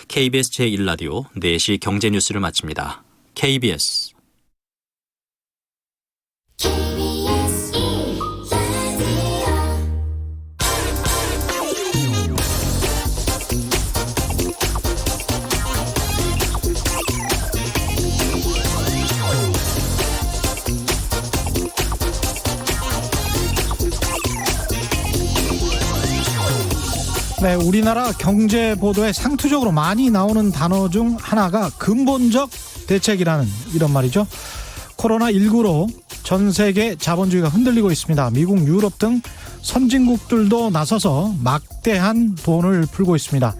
KBS 제1라디오 4시 경제뉴스를 마칩니다. KBS 네, 우리나라 경제 보도에 상투적으로 많이 나오는 단어 중 하나가 근본적 대책이라는 이런 말이죠. 코로나19로 전 세계 자본주의가 흔들리고 있습니다. 미국, 유럽 등 선진국들도 나서서 막대한 돈을 풀고 있습니다.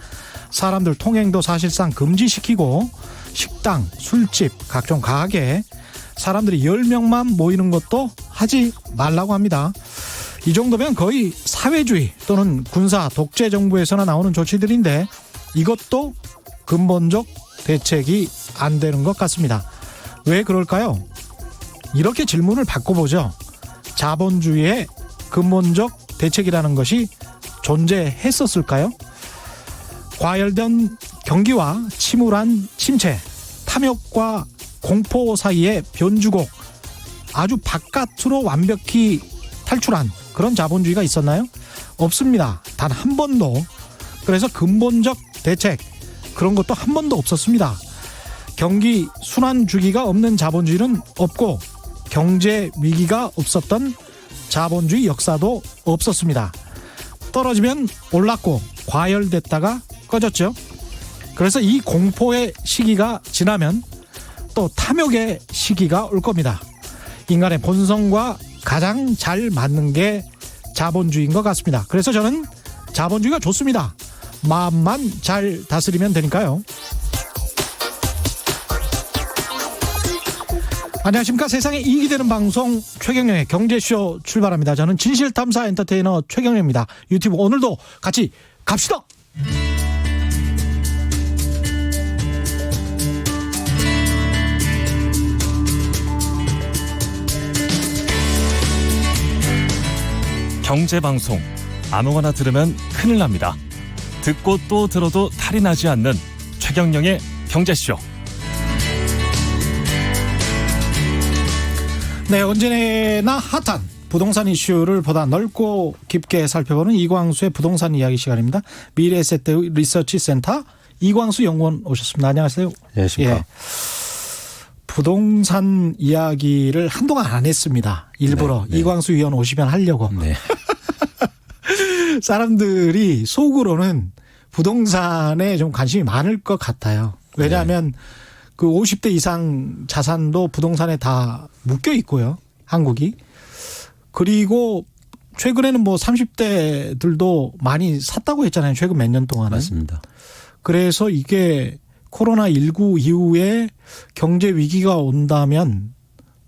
사람들 통행도 사실상 금지시키고 식당, 술집, 각종 가게 사람들이 10명만 모이는 것도 하지 말라고 합니다. 이 정도면 거의 사회주의 또는 군사 독재 정부에서나 나오는 조치들인데 이것도 근본적 대책이 안 되는 것 같습니다. 왜 그럴까요? 이렇게 질문을 바꿔보죠. 자본주의의 근본적 대책이라는 것이 존재했었을까요? 과열된 경기와 침울한 침체, 탐욕과 공포 사이의 변주곡, 아주 바깥으로 완벽히 탈출한 그런 자본주의가 있었나요? 없습니다. 단 한 번도. 그래서 근본적 대책 그런 것도 한 번도 없었습니다. 경기 순환 주기가 없는 자본주의는 없고 경제 위기가 없었던 자본주의 역사도 없었습니다. 떨어지면 올랐고 과열됐다가 꺼졌죠. 그래서 이 공포의 시기가 지나면 또 탐욕의 시기가 올 겁니다. 인간의 본성과 가장 잘 맞는 게 자본주의인 것 같습니다. 그래서 저는 자본주의가 좋습니다. 마음만 잘 다스리면 되니까요. 안녕하십니까. 세상에 이익이 되는 방송 최경영의 경제쇼 출발합니다. 저는 진실탐사 엔터테이너 최경영입니다. 유튜브 오늘도 같이 갑시다. 경제방송 아무거나 들으면 큰일 납니다. 듣고 또 들어도 탈이 나지 않는 최경영의 경제쇼. 네, 언제나 핫한 부동산 이슈를 보다 넓고 깊게 살펴보는 이광수의 부동산 이야기 시간입니다. 미래에셋 리서치 센터 이광수 연구원 오셨습니다. 안녕하세요. 안녕하십니까. 예. 부동산 이야기를 한동안 안 했습니다. 일부러 네. 이광수 의원 오시면 하려고. 네. 사람들이 속으로는 부동산에 좀 관심이 많을 것 같아요. 왜냐하면 그 50대 이상 자산도 부동산에 다 묶여 있고요. 한국이. 그리고 최근에는 뭐 30대들도 많이 샀다고 했잖아요. 최근 몇 년 동안은. 맞습니다. 그래서 이게 코로나19 이후에 경제 위기가 온다면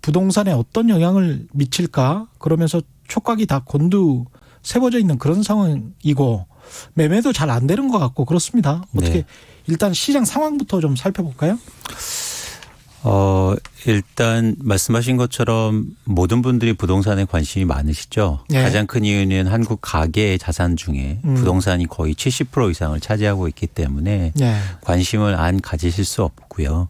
부동산에 어떤 영향을 미칠까? 그러면서 촉각이 다 곤두세워져 있는 그런 상황이고 매매도 잘 안 되는 것 같고 그렇습니다. 어떻게 네. 일단 시장 상황부터 좀 살펴볼까요? 일단 말씀하신 것처럼 모든 분들이 부동산에 관심이 많으시죠. 네. 가장 큰 이유는 한국 가계의 자산 중에 부동산이 거의 70% 이상을 차지하고 있기 때문에 네. 관심을 안 가지실 수 없고요.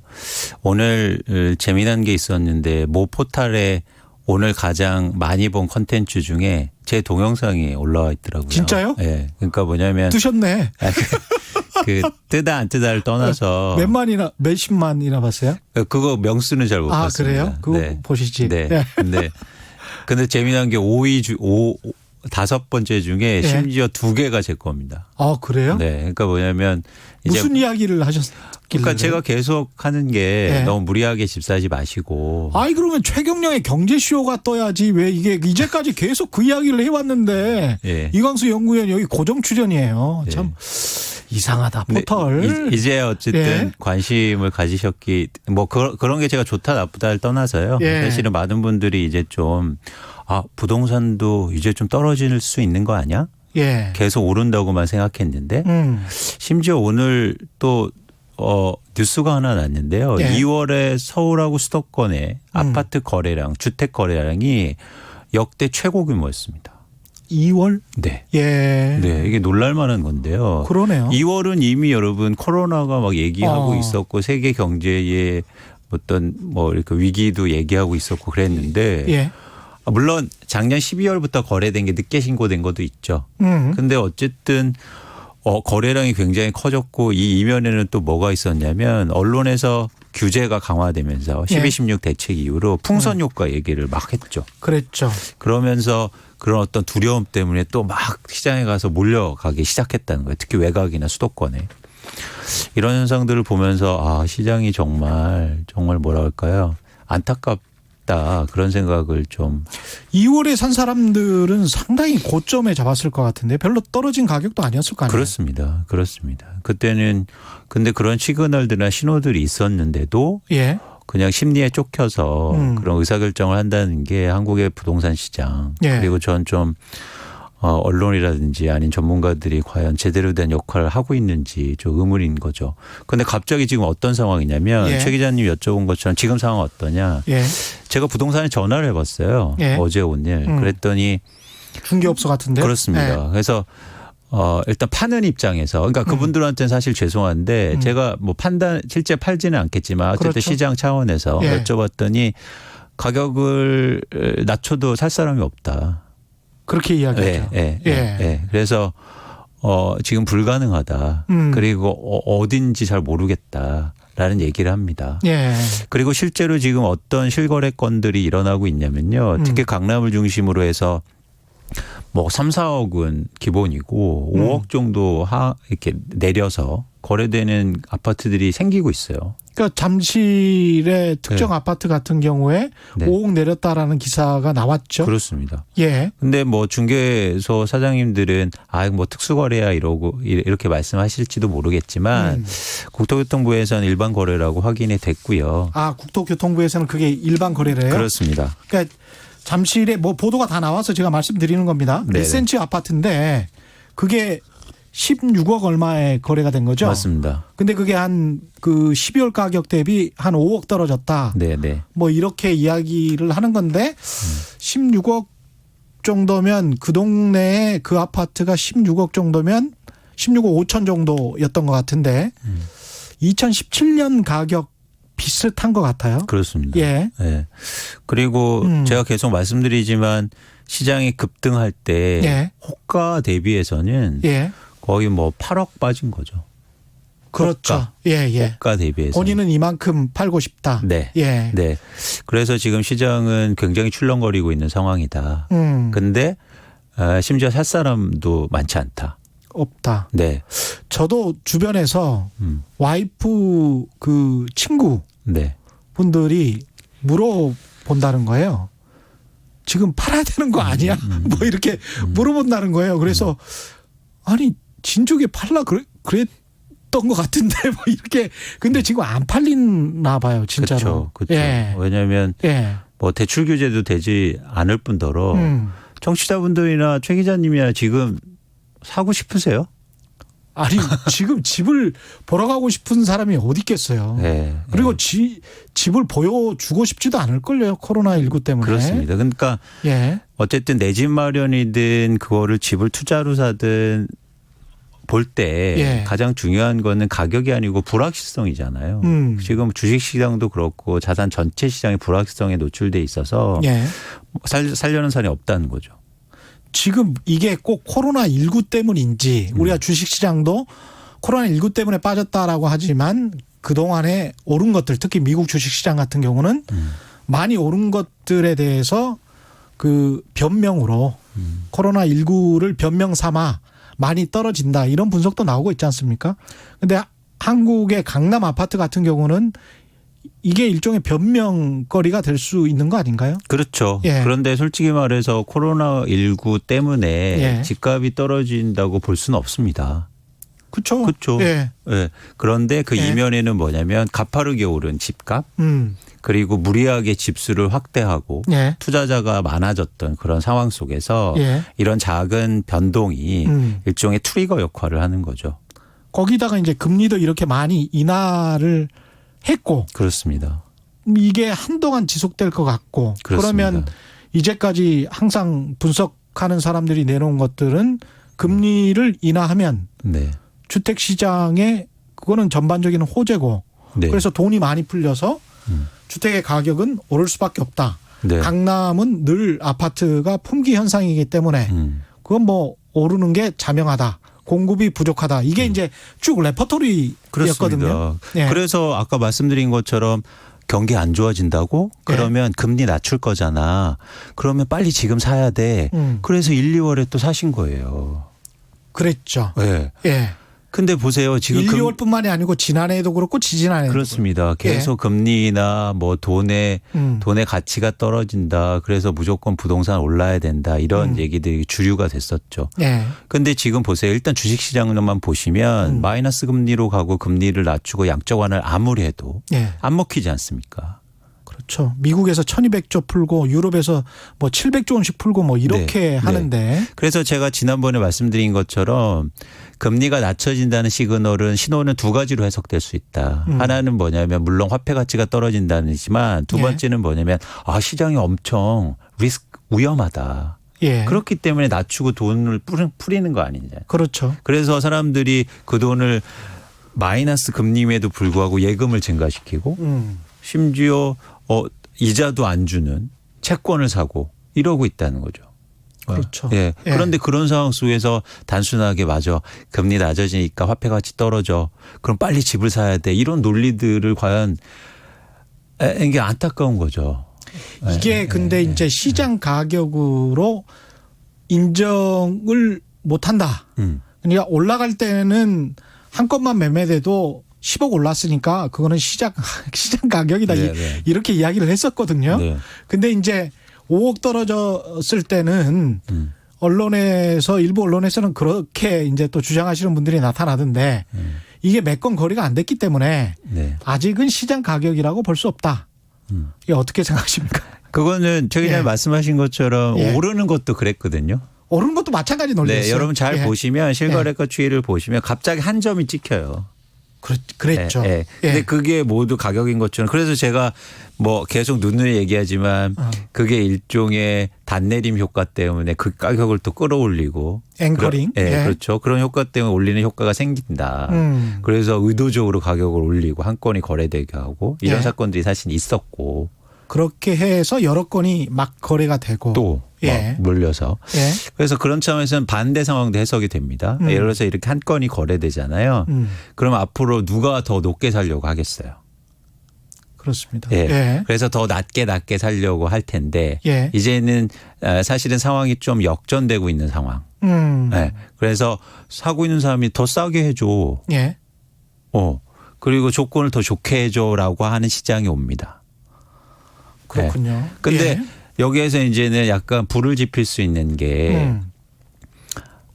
오늘 재미난 게 있었는데 모 포털에 오늘 가장 많이 본 콘텐츠 중에 제 동영상이 올라와 있더라고요. 진짜요? 네. 그러니까 뭐냐면 뜨셨네. 그 뜨다 안 뜨다를 떠나서 몇십만이나 봤어요? 그거 명수는 잘 못 봤습니다. 그래요? 그거 네. 보시지. 네. 네. 근데 재미난 게 5번째 중에 심지어 2개가 제 겁니다. 그래요? 네. 그러니까 뭐냐면 이제 무슨 이야기를 하셨길래? 그러니까 제가 계속 하는 게 네. 너무 무리하게 집 사지 마시고. 아니 그러면 최경영의 경제쇼가 떠야지 왜 이게 이제까지 계속 그 이야기를 해왔는데 예. 이광수 연구위원 여기 고정 출연이에요. 예. 참 이상하다 근데 포털. 이제 어쨌든 예. 관심을 가지셨기 뭐 그런 게 제가 좋다 나쁘다를 떠나서요. 예. 사실은 많은 분들이 이제 좀 부동산도 이제 좀 떨어질 수 있는 거 아니야? 예. 계속 오른다고만 생각했는데 심지어 오늘 또 뉴스가 하나 났는데요. 예. 2월에 서울하고 수도권의 아파트 거래량, 주택 거래량이 역대 최고 규모였습니다. 2월? 네. 예. 네, 이게 놀랄만한 건데요. 그러네요. 2월은 이미 여러분 코로나가 막 얘기하고 어. 있었고 세계 경제의 어떤 뭐 이렇게 위기도 얘기하고 있었고 그랬는데 예. 물론 작년 12월부터 거래된 게 늦게 신고된 것도 있죠. 근데 어쨌든 거래량이 굉장히 커졌고 이 이면에는 또 뭐가 있었냐면 언론에서 규제가 강화되면서 12.16 대책 이후로 풍선 효과 얘기를 막 했죠. 그랬죠. 그러면서 그런 어떤 두려움 때문에 또 막 시장에 가서 몰려가기 시작했다는 거예요. 특히 외곽이나 수도권에. 이런 현상들을 보면서 시장이 정말 뭐라 할까요? 안타깝다 그런 생각을 좀. 2월에 산 사람들은 상당히 고점에 잡았을 것 같은데 별로 떨어진 가격도 아니었을 거 아니에요? 그렇습니다. 그때는 근데 그런 시그널들이나 신호들이 있었는데도 예. 그냥 심리에 쫓겨서 그런 의사결정을 한다는 게 한국의 부동산 시장 예. 그리고 전 좀 언론이라든지 아닌 전문가들이 과연 제대로 된 역할을 하고 있는지 좀 의문인 거죠. 그런데 갑자기 지금 어떤 상황이냐면 예. 최 기자님 여쭤본 것처럼 지금 상황 어떠냐. 예. 제가 부동산에 전화를 해봤어요. 예. 어제 오늘. 그랬더니 중개업소 같은데? 그렇습니다. 예. 그래서 일단 파는 입장에서 그러니까 그분들한테는 사실 죄송한데 제가 뭐 실제 팔지는 않겠지만 어쨌든 그렇죠. 시장 차원에서 예. 여쭤봤더니 가격을 낮춰도 살 사람이 없다. 그렇게 이야기하죠. 예. 그래서 지금 불가능하다. 그리고 어딘지 잘 모르겠다라는 얘기를 합니다. 예. 그리고 실제로 지금 어떤 실거래 건들이 일어나고 있냐면요. 특히 강남을 중심으로 해서 뭐 3, 4억은 기본이고 5억 정도 이렇게 내려서 거래되는 아파트들이 생기고 있어요. 그러니까 잠실의 특정 네. 아파트 같은 경우에 네. 5억 내렸다라는 기사가 나왔죠. 그렇습니다. 예. 근데 뭐 중개소 사장님들은 뭐 특수거래야 이렇게 말씀하실지도 모르겠지만 국토교통부에서는 일반 거래라고 확인이 됐고요. 국토교통부에서는 그게 일반 거래래요? 그렇습니다. 그러니까 잠실에 뭐 보도가 다 나와서 제가 말씀드리는 겁니다. 네네. 1cm 아파트인데 그게 16억 얼마에 거래가 된 거죠? 맞습니다. 근데 그게 한 그 12월 가격 대비 한 5억 떨어졌다. 네네. 뭐 이렇게 이야기를 하는 건데 16억 정도면 그 동네에 그 아파트가 16억 정도면 16억 5천 정도였던 것 같은데 2017년 가격 비슷한 것 같아요. 그렇습니다. 예. 예. 그리고 제가 계속 말씀드리지만 시장이 급등할 때 예. 호가 대비해서는 예. 거의 뭐 8억 빠진 거죠. 그렇죠. 호가. 예. 호가 대비해서. 본인은 이만큼 팔고 싶다. 네. 예. 네. 그래서 지금 시장은 굉장히 출렁거리고 있는 상황이다. 근데 심지어 살 사람도 많지 않다. 없다. 네. 저도 주변에서 와이프 그 친구 네. 분들이 물어본다는 거예요. 지금 팔아야 되는 거 아니야? 뭐 이렇게 물어본다는 거예요. 그래서 아니 진즉에 팔라 그랬던 것 같은데 뭐 이렇게 근데 지금 안 팔리나 봐요, 진짜로. 그렇죠. 예. 왜냐하면 예. 뭐 대출 규제도 되지 않을 뿐더러 청취자분들이나 최 기자님이나 지금 사고 싶으세요? 아니 지금 집을 보러 가고 싶은 사람이 어디 있겠어요. 네. 그리고 집을 보여주고 싶지도 않을걸요. 코로나19 때문에. 그렇습니다. 그러니까 예. 어쨌든 내 집 마련이든 그거를 집을 투자로 사든 볼 때 예. 가장 중요한 거는 가격이 아니고 불확실성이잖아요. 지금 주식시장도 그렇고 자산 전체 시장이 불확실성에 노출돼 있어서 예. 살려는 사람이 없다는 거죠. 지금 이게 꼭 코로나19 때문인지 우리가 주식시장도 코로나19 때문에 빠졌다라고 하지만 그동안에 오른 것들 특히 미국 주식시장 같은 경우는 많이 오른 것들에 대해서 그 변명으로 코로나19를 변명 삼아 많이 떨어진다 이런 분석도 나오고 있지 않습니까? 근데 한국의 강남 아파트 같은 경우는 이게 일종의 변명거리가 될 수 있는 거 아닌가요? 그렇죠. 예. 그런데 솔직히 말해서 코로나19 때문에 예. 집값이 떨어진다고 볼 수는 없습니다. 그렇죠. 그렇죠. 예. 예. 그런데 그 예. 이면에는 뭐냐면 가파르게 오른 집값 그리고 무리하게 집수를 확대하고 예. 투자자가 많아졌던 그런 상황 속에서 예. 이런 작은 변동이 일종의 트리거 역할을 하는 거죠. 거기다가 이제 금리도 이렇게 많이 인하를 했고 그렇습니다. 이게 한동안 지속될 것 같고 그렇습니다. 그러면 이제까지 항상 분석 주식하는 사람들이 내놓은 것들은 금리를 인하하면 네. 주택 시장에 그거는 전반적인 호재고 네. 그래서 돈이 많이 풀려서 주택의 가격은 오를 수밖에 없다. 네. 강남은 늘 아파트가 품귀 현상이기 때문에 그건 뭐 오르는 게 자명하다. 공급이 부족하다. 이게 이제 쭉 레퍼토리였거든요. 그렇습니다. 예. 그래서 아까 말씀드린 것처럼 경기 안 좋아진다고? 그러면 금리 낮출 거잖아. 그러면 빨리 지금 사야 돼. 그래서 1, 2월에 또 사신 거예요. 그랬죠. 네. 예. 근데 보세요. 지금 1, 2월뿐만이 아니고 지난해에도 그렇고 지지난해도 그렇습니다. 계속 금리나 뭐 돈의 가치가 떨어진다. 그래서 무조건 부동산 올라야 된다. 이런 얘기들이 주류가 됐었죠. 예. 근데 지금 보세요. 일단 주식시장만 보시면 마이너스 금리로 가고 금리를 낮추고 양적 완화를 아무리 해도 예. 안 먹히지 않습니까? 그렇죠. 미국에서 1200조 풀고 유럽에서 뭐 700조 원씩 풀고 뭐 이렇게 네. 하는데. 그래서 제가 지난번에 말씀드린 것처럼 금리가 낮춰진다는 신호는 두 가지로 해석될 수 있다. 하나는 뭐냐면 물론 화폐 가치가 떨어진다는 지만 두 예. 번째는 뭐냐면 시장이 엄청 위험하다. 예. 그렇기 때문에 낮추고 돈을 풀이는 거 아니냐. 그렇죠. 그래서 사람들이 그 돈을 마이너스 금리임에도 불구하고 예금을 증가시키고 심지어 이자도 안 주는 채권을 사고 이러고 있다는 거죠. 그렇죠. 예. 예. 그런데 그런 상황 속에서 단순하게 맞아. 금리 낮아지니까 화폐 가치 떨어져. 그럼 빨리 집을 사야 돼. 이런 논리들을 과연 이게 안타까운 거죠. 이게 근데 이제 시장 가격으로 인정을 못 한다. 그러니까 올라갈 때는 한 건만 매매돼도 10억 올랐으니까 그거는 시장 가격이다. 네, 네. 이렇게 이야기를 했었거든요. 네. 근데 이제 5억 떨어졌을 때는 일부 언론에서는 그렇게 이제 또 주장하시는 분들이 나타나던데 이게 몇 건 거래가 안 됐기 때문에 네. 아직은 시장 가격이라고 볼 수 없다. 이게 어떻게 생각하십니까? 그거는 저기 전에 예. 말씀하신 것처럼 예. 오르는 것도 그랬거든요. 오른 것도 마찬가지 논리였어요. 네, 여러분 잘 예. 보시면 실거래가 추이를 보시면 갑자기 한 점이 찍혀요. 그랬죠. 예, 예. 근데 예. 그게 모두 가격인 것처럼 그래서 제가 뭐 계속 누누이 얘기하지만 그게 일종의 단내림 효과 때문에 그 가격을 또 끌어올리고 앵커링. 예, 예. 그렇죠. 그런 효과 때문에 올리는 효과가 생긴다. 그래서 의도적으로 가격을 올리고 한 건이 거래되게 하고 이런 예. 사건들이 사실 있었고 그렇게 해서 여러 건이 막 거래가 되고 또 예. 몰려서 예. 그래서 그런 차원에서는 반대 상황도 해석이 됩니다. 예를 들어서 이렇게 한 건이 거래되잖아요. 그럼 앞으로 누가 더 높게 살려고 하겠어요. 그렇습니다. 예. 예. 그래서 더 낮게 살려고 할 텐데 예. 이제는 사실은 상황이 좀 역전되고 있는 상황. 예. 그래서 사고 있는 사람이 더 싸게 해줘. 예. 그리고 조건을 더 좋게 해줘라고 하는 시장이 옵니다. 그렇군요. 근데 예. 여기에서 이제는 약간 불을 지필 수 있는 게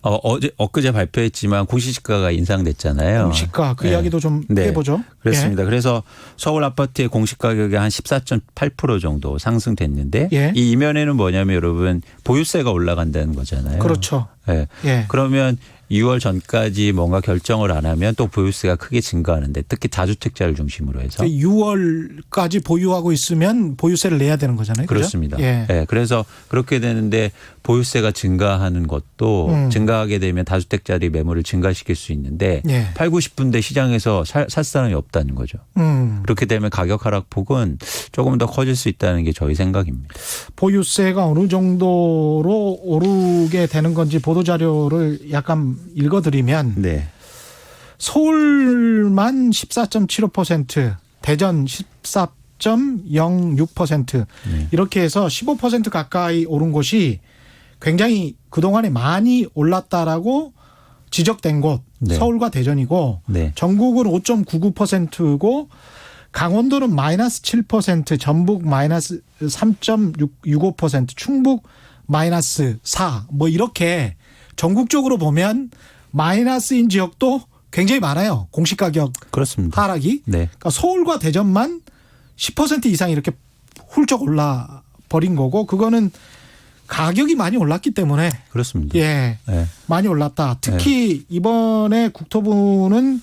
엊그제 발표했지만 공시지가가 인상됐잖아요. 공시가 그 이야기도 좀 네. 해보죠. 그렇습니다. 그래서 서울 아파트의 공시가격이 한 14.8% 정도 상승됐는데 예. 이 이면에는 뭐냐면 여러분 보유세가 올라간다는 거잖아요. 그렇죠. 네. 예. 그러면 6월 전까지 뭔가 결정을 안 하면 또 보유세가 크게 증가하는데 특히 다주택자를 중심으로 해서 6월까지 보유하고 있으면 보유세를 내야 되는 거잖아요. 그죠? 그렇습니다. 예. 네, 그래서 그렇게 되는데 보유세가 증가하는 것도 증가하게 되면 다주택자들이 매물을 증가시킬 수 있는데 예. 팔고 싶은데 시장에서 살 사람이 없다는 거죠. 그렇게 되면 가격 하락폭은 조금 더 커질 수 있다는 게 저희 생각입니다. 보유세가 어느 정도로 오르게 되는 건지 보도자료를 약간 읽어드리면 네. 서울만 14.75%, 대전 14.06% 이렇게 해서 15% 가까이 오른 곳이 굉장히 그동안에 많이 올랐다라고 지적된 곳 네. 서울과 대전이고 네. 전국은 5.99%고 강원도는 마이너스 7%, 전북 마이너스 3.65%, 충북 마이너스 4, 뭐 이렇게 전국적으로 보면 마이너스인 지역도 굉장히 많아요. 공시가격 그렇습니다. 하락이. 네. 그러니까 서울과 대전만 10% 이상 이렇게 훌쩍 올라 버린 거고 그거는 가격이 많이 올랐기 때문에 그렇습니다. 예, 네. 많이 올랐다. 특히 이번에 국토부는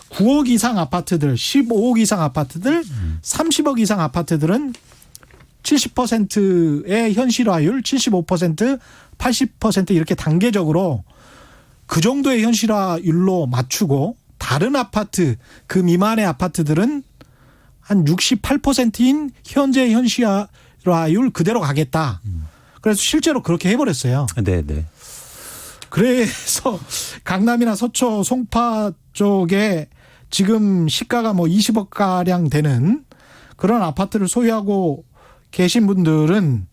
9억 이상 아파트들, 15억 이상 아파트들, 30억 이상 아파트들은 70%의 현실화율, 75%, 80% 이렇게 단계적으로 그 정도의 현실화율로 맞추고 다른 아파트 그 미만의 아파트들은 한 68%인 현재 현실화율 그대로 가겠다. 그래서 실제로 그렇게 해버렸어요. 네네. 그래서 강남이나 서초, 송파 쪽에 지금 시가가 뭐 20억 가량 되는 그런 아파트를 소유하고 계신 분들은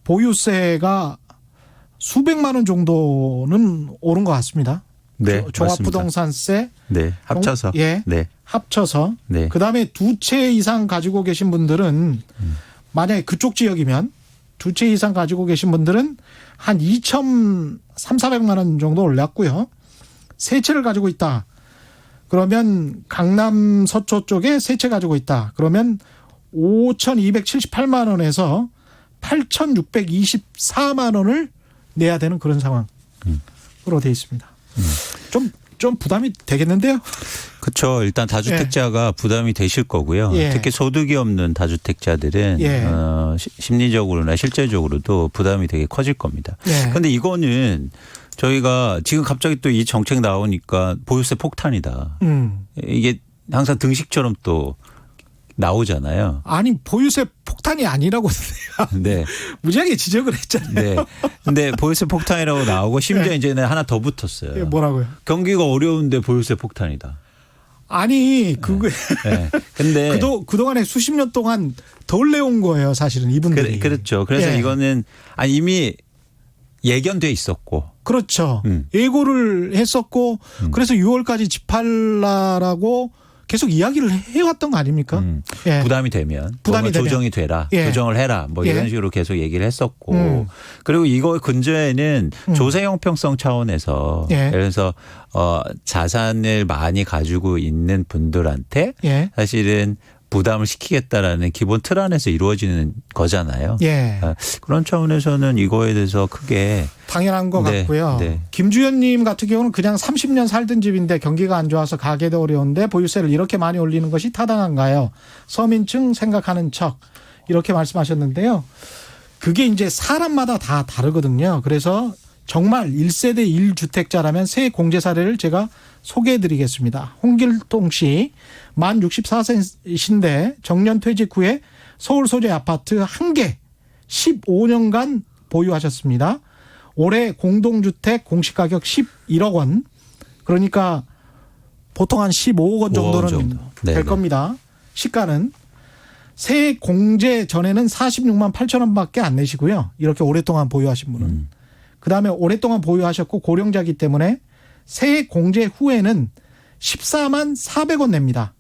보유세가 수백만 원 정도는 오른 것 같습니다. 네, 종합부동산세. 네, 합쳐서. 예. 네. 합쳐서. 네. 그다음에 두 채 이상 가지고 계신 분들은 만약에 그쪽 지역이면 두 채 이상 가지고 계신 분들은 한 2,300~400만 원 정도 올랐고요. 세 채를 가지고 있다. 그러면 강남 서초 쪽에 세 채 가지고 있다. 그러면 5,278만 원에서 8,624만 원을 내야 되는 그런 상황으로 돼 있습니다. 좀 부담이 되겠는데요? 그렇죠. 일단 다주택자가 부담이 되실 거고요. 예. 특히 소득이 없는 다주택자들은 예. 심리적으로나 실제적으로도 부담이 되게 커질 겁니다. 그런데 이거는 저희가 지금 갑자기 또 이 정책 나오니까 보유세 폭탄이다. 이게 항상 등식처럼 또 나오잖아요. 아니 보유세 폭탄이 아니라고 네. 무지하게 지적을 했잖아요. 네. 근데 보유세 폭탄이라고 나오고 심지어 네. 이제는 하나 더 붙었어요. 예, 뭐라고요? 경기가 어려운데 보유세 폭탄이다. 아니 그게 네. 근데 그동안에 수십 년 동안 덜 내온 거예요, 사실은 이분들이. 그렇죠. 그래서 예. 이거는 이미 예견돼 있었고. 그렇죠. 예고를 했었고 그래서 6월까지 집할라라고 계속 이야기를 해왔던 거 아닙니까? 예. 부담이 되면 부담이 되면. 조정이 되라, 예. 조정을 해라, 뭐 이런 예. 식으로 계속 얘기를 했었고, 그리고 이거 근저에는 조세 형평성 차원에서 예. 예를 들어서 자산을 많이 가지고 있는 분들한테 예. 사실은 부담을 시키겠다라는 기본 틀 안에서 이루어지는 거잖아요. 예. 그런 차원에서는 이거에 대해서 크게 당연한 것 네, 같고요. 네. 김주현님 같은 경우는 그냥 30년 살던 집인데 경기가 안 좋아서 가게도 어려운데 보유세를 이렇게 많이 올리는 것이 타당한가요? 서민층 생각하는 척 이렇게 말씀하셨는데요. 그게 이제 사람마다 다 다르거든요. 그래서 정말 1세대 1주택자라면 새 공제 사례를 제가 소개해드리겠습니다. 홍길동 씨 만 64세신데 정년 퇴직 후에 서울 소재 아파트 1개 15년간 보유하셨습니다. 올해 공동주택 공시가격 11억 원. 그러니까 보통 한 15억 원 정도는 정도. 될 네네. 겁니다. 시가는. 세 공제 전에는 46만 8천 원밖에 안 내시고요. 이렇게 오랫동안 보유하신 분은. 그다음에 오랫동안 보유하셨고 고령자이기 때문에 세 공제 후에는 14만 400원 냅니다.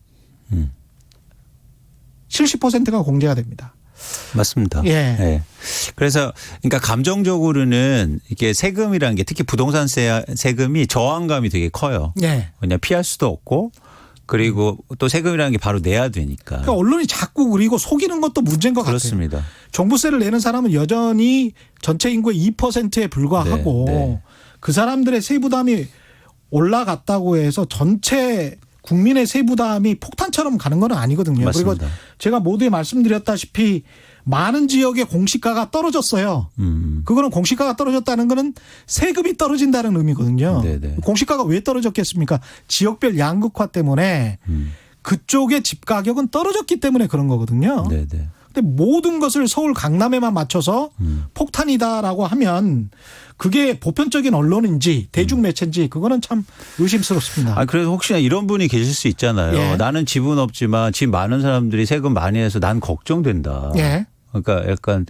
70%가 공제가 됩니다. 맞습니다. 예. 예. 그래서 그러니까 감정적으로는 이게 세금이라는 게 특히 부동산 세금이 저항감이 되게 커요. 예. 그냥 피할 수도 없고 그리고 또 세금이라는 게 바로 내야 되니까. 그러니까 언론이 자꾸 그리고 속이는 것도 문제인 것 그렇습니다. 같아요. 종부세를 내는 사람은 여전히 전체 인구의 2%에 불과하고 네, 네. 그 사람들의 세부담이 올라갔다고 해서 전체 국민의 세부담이 폭탄처럼 가는 건 아니거든요. 맞습니다. 그리고 제가 모두에 말씀드렸다시피 많은 지역의 공시가가 떨어졌어요. 그거는 공시가가 떨어졌다는 거는 세금이 떨어진다는 의미거든요. 네네. 공시가가 왜 떨어졌겠습니까? 지역별 양극화 때문에 그쪽의 집 가격은 떨어졌기 때문에 그런 거거든요. 네네. 근데 모든 것을 서울 강남에만 맞춰서 폭탄이다라고 하면 그게 보편적인 언론인지 대중매체인지 그거는 참 의심스럽습니다. 그래서 혹시나 이런 분이 계실 수 있잖아요. 예. 나는 집은 없지만 집 많은 사람들이 세금 많이 내서 난 걱정된다. 예. 그러니까 약간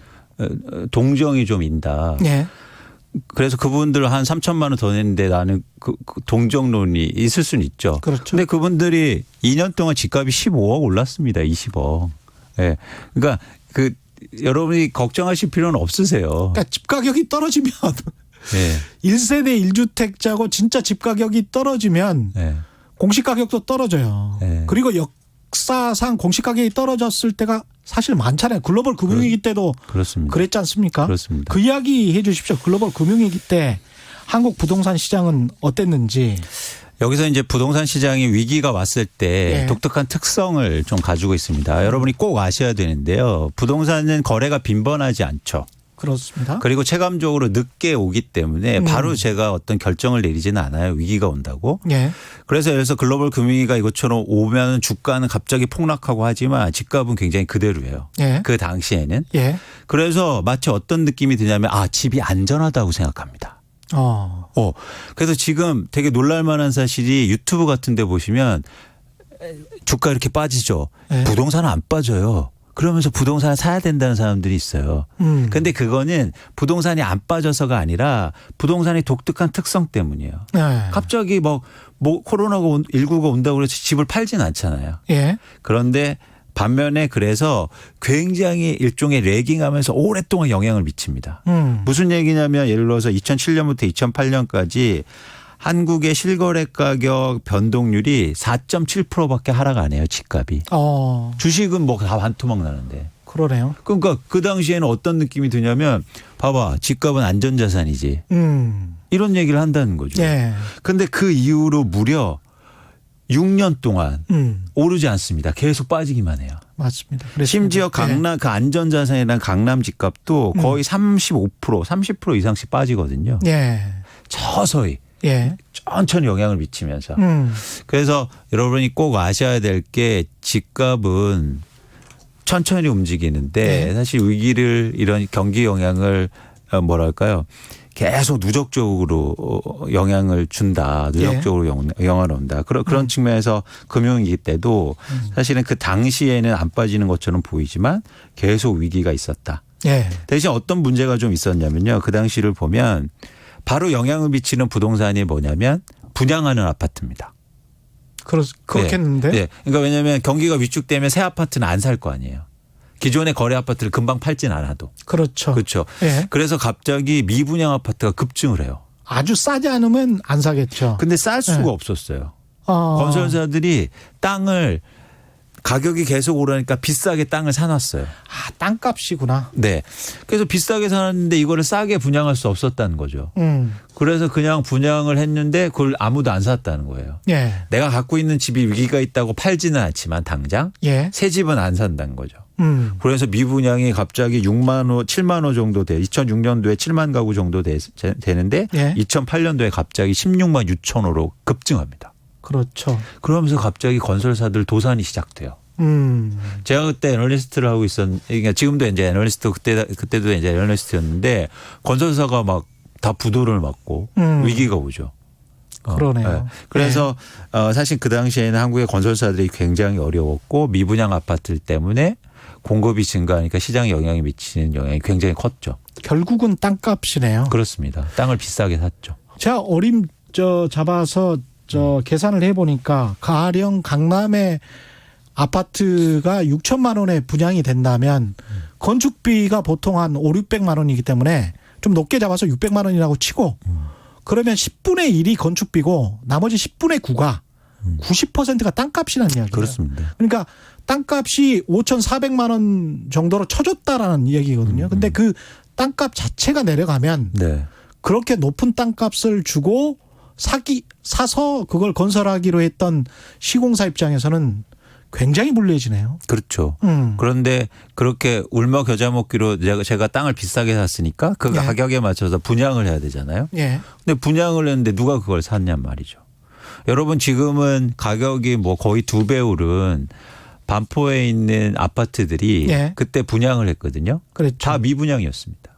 동정이 좀 인다. 예. 그래서 그분들 한 3천만 원 더 냈는데 나는 그 동정론이 있을 수는 있죠. 그렇죠. 근데 그분들이 2년 동안 집값이 15억 올랐습니다. 20억. 예. 그러니까 여러분이 걱정하실 필요는 없으세요. 그러니까 집 가격이 떨어지면 예. 1세대 1주택자고 진짜 집 가격이 떨어지면 예. 공시가격도 떨어져요. 네. 그리고 역사상 공시가격이 떨어졌을 때가 사실 많잖아요. 글로벌 금융위기 때도 그렇습니다. 그랬지 않습니까? 그렇습니다. 그 이야기 해 주십시오. 글로벌 금융위기 때 한국 부동산 시장은 어땠는지. 여기서 이제 부동산 시장이 위기가 왔을 때 예. 독특한 특성을 좀 가지고 있습니다. 여러분이 꼭 아셔야 되는데요. 부동산은 거래가 빈번하지 않죠. 그렇습니다. 그리고 체감적으로 늦게 오기 때문에 바로 제가 어떤 결정을 내리지는 않아요. 위기가 온다고. 예. 그래서 예를 들어서 글로벌 금융위기가 이것처럼 오면 주가는 갑자기 폭락하고 하지만 집값은 굉장히 그대로예요. 예. 그 당시에는. 예. 그래서 마치 어떤 느낌이 드냐면 집이 안전하다고 생각합니다. 그래서 지금 되게 놀랄만한 사실이 유튜브 같은 데 보시면 주가 이렇게 빠지죠. 예. 부동산은 안 빠져요. 그러면서 부동산을 사야 된다는 사람들이 있어요. 근데 그거는 부동산이 안 빠져서가 아니라 부동산의 독특한 특성 때문이에요. 예. 갑자기 뭐 코로나19가 온다고 해서 집을 팔진 않잖아요. 예. 그런데 반면에 그래서 굉장히 일종의 레깅하면서 오랫동안 영향을 미칩니다. 무슨 얘기냐면 예를 들어서 2007년부터 2008년까지 한국의 실거래 가격 변동률이 4.7%밖에 하락 안 해요. 집값이. 주식은 뭐 다 반토막 나는데. 그러네요. 그러니까 그 당시에는 어떤 느낌이 드냐면 봐봐 집값은 안전자산이지. 이런 얘기를 한다는 거죠. 예. 그런데 그 이후로 무려 6년 동안 오르지 않습니다. 계속 빠지기만 해요. 맞습니다. 그랬습니다. 심지어 강남 그 안전자산이란 강남 집값도 거의 30% 이상씩 빠지거든요. 예. 서서히 예. 천천히 영향을 미치면서. 그래서 여러분이 꼭 아셔야 될 게 집값은 천천히 움직이는데 네. 사실 위기를 이런 경기 영향을 뭐랄까요. 계속 누적적으로 영향을 준다. 누적적으로 영향을 온다. 그런 측면에서 금융위기 때도 사실은 그 당시에는 안 빠지는 것처럼 보이지만 계속 위기가 있었다. 예. 대신 어떤 문제가 좀 있었냐면요. 그 당시를 보면 바로 영향을 미치는 부동산이 뭐냐면 분양하는 아파트입니다. 그렇겠는데. 네. 그러니까 왜냐하면 경기가 위축되면 새 아파트는 안 살 거 아니에요. 기존의 거래 아파트를 금방 팔진 않아도. 그렇죠. 그렇죠. 예. 그래서 갑자기 미분양 아파트가 급증을 해요. 아주 싸지 않으면 안 사겠죠. 근데 쌀 수가 네. 없었어요. 건설사들이 땅을 가격이 계속 오르니까 비싸게 땅을 사놨어요. 땅값이구나. 네. 그래서 비싸게 사놨는데 이거를 싸게 분양할 수 없었다는 거죠. 그래서 그냥 분양을 했는데 그걸 아무도 안 샀다는 거예요. 예. 내가 갖고 있는 집이 위기가 있다고 팔지는 않지만 당장 예. 새 집은 안 산다는 거죠. 그래서 미분양이 갑자기 6만 호, 7만 호 정도 돼. 2006년도에 7만 가구 정도 되는데 예. 2008년도에 갑자기 16만 6천 호로 급증합니다. 그렇죠. 그러면서 갑자기 건설사들 도산이 시작돼요. 제가 그때 애널리스트를 하고 그러니까 지금도 이제 애널리스트 그때도 이제 애널리스트였는데 건설사가 막 다 부도를 맞고 위기가 오죠. 그러네요. 네. 그래서 사실 그 당시에는 한국의 건설사들이 굉장히 어려웠고 미분양 아파트 때문에 공급이 증가하니까 시장에 영향이 미치는 영향이 굉장히 컸죠. 결국은 땅값이네요. 그렇습니다. 땅을 비싸게 샀죠. 제가 잡아서 계산을 해보니까 가령 강남의 아파트가 6천만 원에 분양이 된다면 건축비가 보통 한 5,600만 원이기 때문에 좀 높게 잡아서 600만 원이라고 치고 그러면 10분의 1이 건축비고 나머지 10분의 9가 90%가 땅값이라는 이야기예요. 그렇습니다. 그러니까 땅값이 5,400만 원 정도로 쳐줬다라는 얘기거든요. 근데 그 땅값 자체가 내려가면 네. 그렇게 높은 땅값을 주고 사서 그걸 건설하기로 했던 시공사 입장에서는 굉장히 불리해지네요. 그렇죠. 그런데 그렇게 울며 겨자 먹기로 제가 땅을 비싸게 샀으니까 그 예. 가격에 맞춰서 분양을 해야 되잖아요. 예. 근데 분양을 했는데 누가 그걸 샀냔 말이죠. 여러분 지금은 가격이 뭐 거의 2배 오른 반포에 있는 아파트들이 예. 그때 분양을 했거든요. 그렇죠. 다 미분양이었습니다.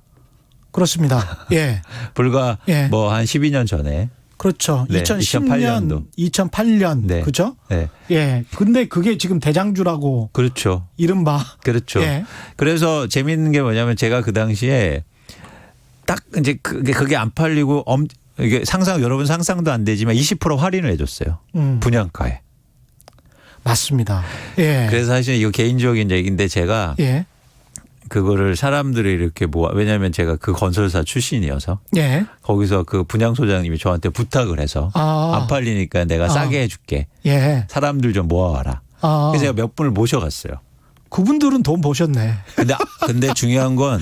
그렇습니다. 예. 불과 예. 뭐 한 12년 전에. 그렇죠. 네, 2010년, 2008년. 네. 그죠? 네. 예. 근데 그게 지금 대장주라고 그렇죠. 이른바. 그렇죠. 예. 그래서 재미있는 게 뭐냐면 제가 그 당시에 딱 이제 그게 안 팔리고 이게 여러분 상상도 안 되지만 20% 할인을 해줬어요. 분양가에. 맞습니다. 예. 그래서 사실 이거 개인적인 얘기인데 제가 예. 그거를 사람들이 이렇게 왜냐하면 제가 그 건설사 출신이어서 예. 거기서 그 분양 소장님이 저한테 부탁을 해서 안 팔리니까 내가 싸게 해줄게. 예. 사람들 좀 모아와라. 그래서 제가 몇 분을 모셔갔어요. 그분들은 돈 보셨네. 근데 중요한 건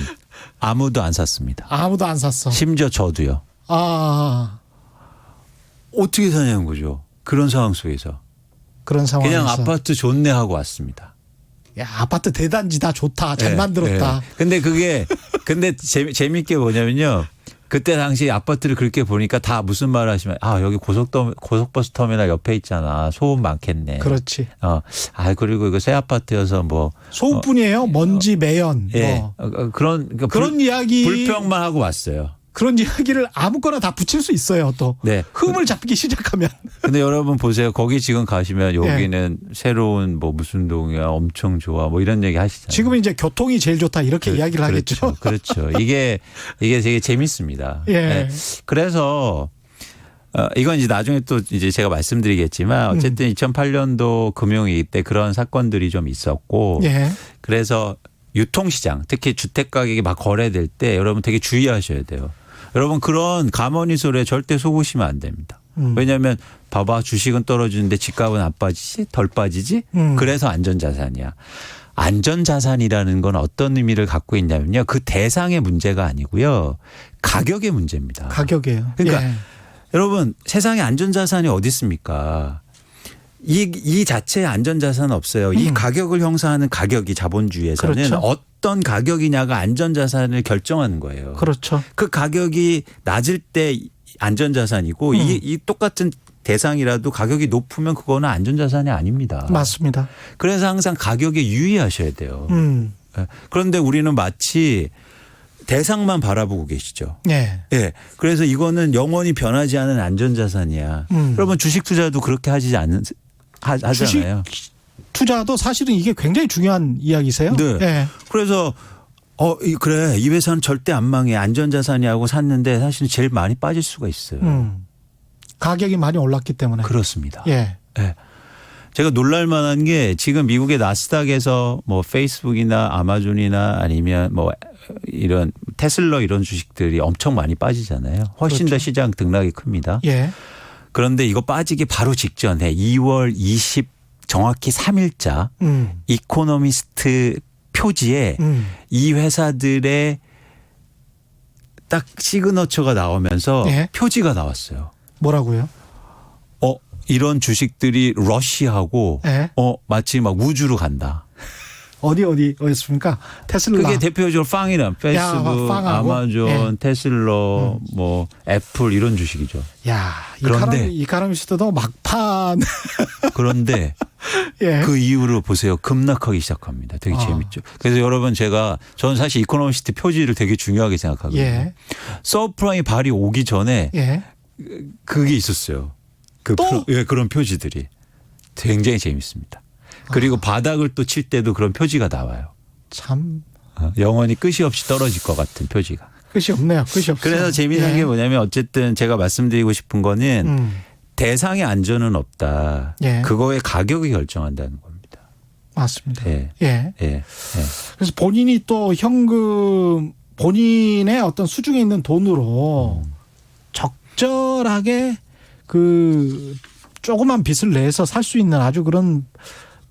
아무도 안 샀습니다. 아무도 안 샀어. 심지어 저도요. 어떻게 사냐는 거죠. 그런 상황 속에서 그런 상황에서 그냥 아파트 좋네 하고 왔습니다. 야, 아파트 대단지 다 좋다. 잘 네, 만들었다. 네. 근데 재밌게 뭐냐면요. 그때 당시 아파트를 그렇게 보니까 다 무슨 말을 하시면 여기 고속버스 터미널 옆에 있잖아. 소음 많겠네. 그렇지. 그리고 이거 새 아파트여서 뭐 소음뿐이에요. 먼지 매연. 예. 뭐. 그런 이야기 불평만 하고 왔어요. 그런 이야기를 아무거나 다 붙일 수 있어요. 또 네. 흠을 잡기 시작하면. 근데 여러분 보세요. 거기 지금 가시면 여기는 새로운 뭐 무슨 동이야 엄청 좋아 뭐 이런 얘기 하시잖아요. 지금은 이제 교통이 제일 좋다 이렇게 이야기를 하겠죠. 그렇죠. 이게 되게 재밌습니다. 예. 네. 그래서 이건 이제 나중에 또 이제 제가 말씀드리겠지만 어쨌든 2008년도 금융위기 때 그런 사건들이 좀 있었고 예. 그래서 유통시장 특히 주택 가격이 막 거래될 때 여러분 되게 주의하셔야 돼요. 여러분 그런 가머니 소리에 절대 속으시면 안 됩니다. 왜냐하면 봐봐 주식은 떨어지는데 집값은 안 빠지지 덜 빠지지 그래서 안전자산이야. 안전자산이라는 건 어떤 의미를 갖고 있냐면요. 그 대상의 문제가 아니고요. 가격의 문제입니다. 가격이에요. 그러니까 예. 여러분 세상에 안전자산이 어디 있습니까? 이 자체의 안전자산은 없어요. 이 가격을 형성하는 가격이 자본주의에서는 그렇죠. 어떤 가격이냐가 안전자산을 결정하는 거예요. 그렇죠. 그 가격이 낮을 때 안전자산이고 이 똑같은 대상이라도 가격이 높으면 그거는 안전자산이 아닙니다. 맞습니다. 그래서 항상 가격에 유의하셔야 돼요. 그런데 우리는 마치 대상만 바라보고 계시죠. 예. 예. 그래서 이거는 영원히 변하지 않은 안전자산이야. 여러분 주식 투자도 그렇게 하잖아요. 주식 투자도 사실은 이게 굉장히 중요한 이야기세요. 네. 예. 그래서 그래 이 회사는 절대 안 망해 안전자산이 하고 샀는데 사실은 제일 많이 빠질 수가 있어요. 가격이 많이 올랐기 때문에. 그렇습니다. 예. 예. 제가 놀랄 만한 게 지금 미국의 나스닥에서 뭐 페이스북이나 아마존이나 아니면 뭐 이런 테슬라 이런 주식들이 엄청 많이 빠지잖아요. 훨씬 더 시장 등락이 큽니다. 예. 그런데 이거 빠지기 바로 직전에 2월 20 정확히 3일자 이코노미스트 표지에 이 회사들의 딱 시그너처가 나오면서 예. 표지가 나왔어요. 뭐라고요? 이런 주식들이 러시하고 예. 마치 막 우주로 간다. 어디였습니까? 테슬라. 그게 대표적으로 빵이란 페이스북, 빵하고? 아마존, 예. 테슬라, 뭐 애플 이런 주식이죠. 야, 그런데 이카노미스트도 막판. 그런데 예. 그 이후로 보세요. 급락하기 시작합니다. 되게 재밌죠. 그래서 여러분 저는 사실 이코노미스트 표지를 되게 중요하게 생각하거든요. 예. 서브프라임 발이 오기 전에 예. 그게 있었어요. 그런 표지들이 굉장히 재밌습니다. 그리고 바닥을 또 칠 때도 그런 표지가 나와요. 참 영원히 끝이 없이 떨어질 것 같은 표지가. 끝이 없네요. 끝이 없어요. 그래서 재미난 예. 게 뭐냐면 어쨌든 제가 말씀드리고 싶은 거는 대상의 안전은 없다. 예. 그거의 가격이 결정한다는 겁니다. 맞습니다. 예. 예. 예. 예. 그래서 본인이 또 현금 본인의 어떤 수중에 있는 돈으로 적절하게 그 조그만 빚을 내서 살 수 있는 아주 그런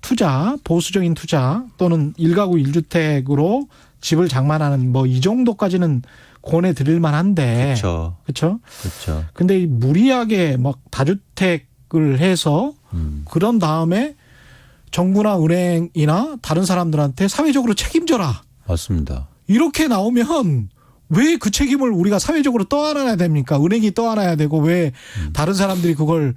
투자, 보수적인 투자 또는 1가구 1주택으로 집을 장만하는 뭐 이 정도까지는 권해드릴 만한데. 그렇죠. 그렇죠? 그렇죠. 근데 이 무리하게 막 다주택을 해서 그런 다음에 정부나 은행이나 다른 사람들한테 사회적으로 책임져라. 맞습니다. 이렇게 나오면 왜 그 책임을 우리가 사회적으로 떠안아야 됩니까? 은행이 떠안아야 되고 왜 다른 사람들이 그걸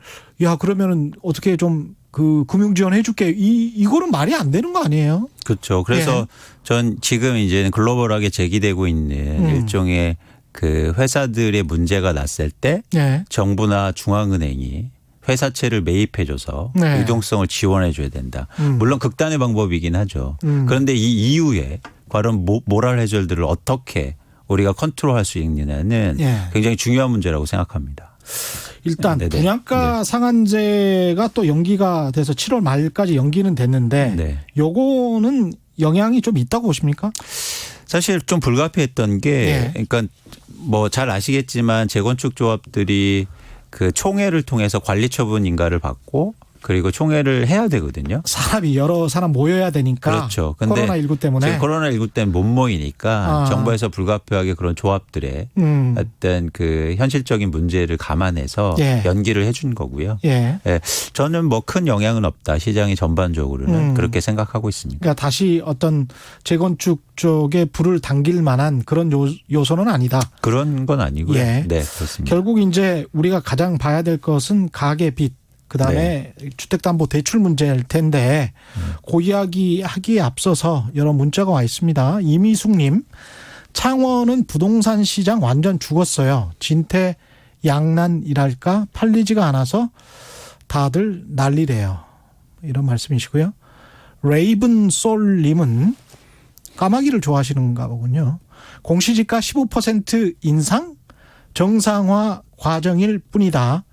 그러면은 어떻게 좀 그 금융 지원해 줄게. 이거는 말이 안 되는 거 아니에요? 그렇죠. 그래서 예. 전 지금 이제는 글로벌하게 제기되고 있는 일종의 그 회사들의 문제가 났을 때 네. 정부나 중앙은행이 회사채를 매입해줘서 네. 유동성을 지원해줘야 된다. 물론 극단의 방법이긴 하죠. 그런데 이 이후에 과연 모랄 해결들을 어떻게 우리가 컨트롤할 수 있느냐는 예. 굉장히 중요한 문제라고 생각합니다. 일단 네네. 분양가 상한제가 또 연기가 돼서 7월 말까지 연기는 됐는데 네. 요거는 영향이 좀 있다고 보십니까? 사실 좀 불가피했던 게 예. 그러니까 뭐 잘 아시겠지만 재건축 조합들이 그 총회를 통해서 관리 처분 인가를 받고 그리고 총회를 해야 되거든요. 사람이 여러 사람 모여야 되니까. 그렇죠. 근데 코로나19 때문에. 지금 코로나19 때문에 못 모이니까 정부에서 불가피하게 그런 조합들의 어떤 그 현실적인 문제를 감안해서 예. 연기를 해준 거고요. 예. 예. 저는 뭐 큰 영향은 없다. 시장이 전반적으로는 그렇게 생각하고 있습니다. 그러니까 다시 어떤 재건축 쪽에 불을 당길 만한 그런 요소는 아니다. 그런 건 아니고요. 예. 네, 그렇습니다. 결국 이제 우리가 가장 봐야 될 것은 가계빚, 그다음에 주택담보대출 문제일 텐데 그 이야기 하기에 앞서서 여러 문자가 와 있습니다. 이미숙님, 창원은 부동산 시장 완전 죽었어요. 진퇴 양난이랄까 팔리지가 않아서 다들 난리래요. 이런 말씀이시고요. 레이븐솔님은 까마귀를 좋아하시는가 보군요. 공시지가 15% 인상 정상화 과정일 뿐이다.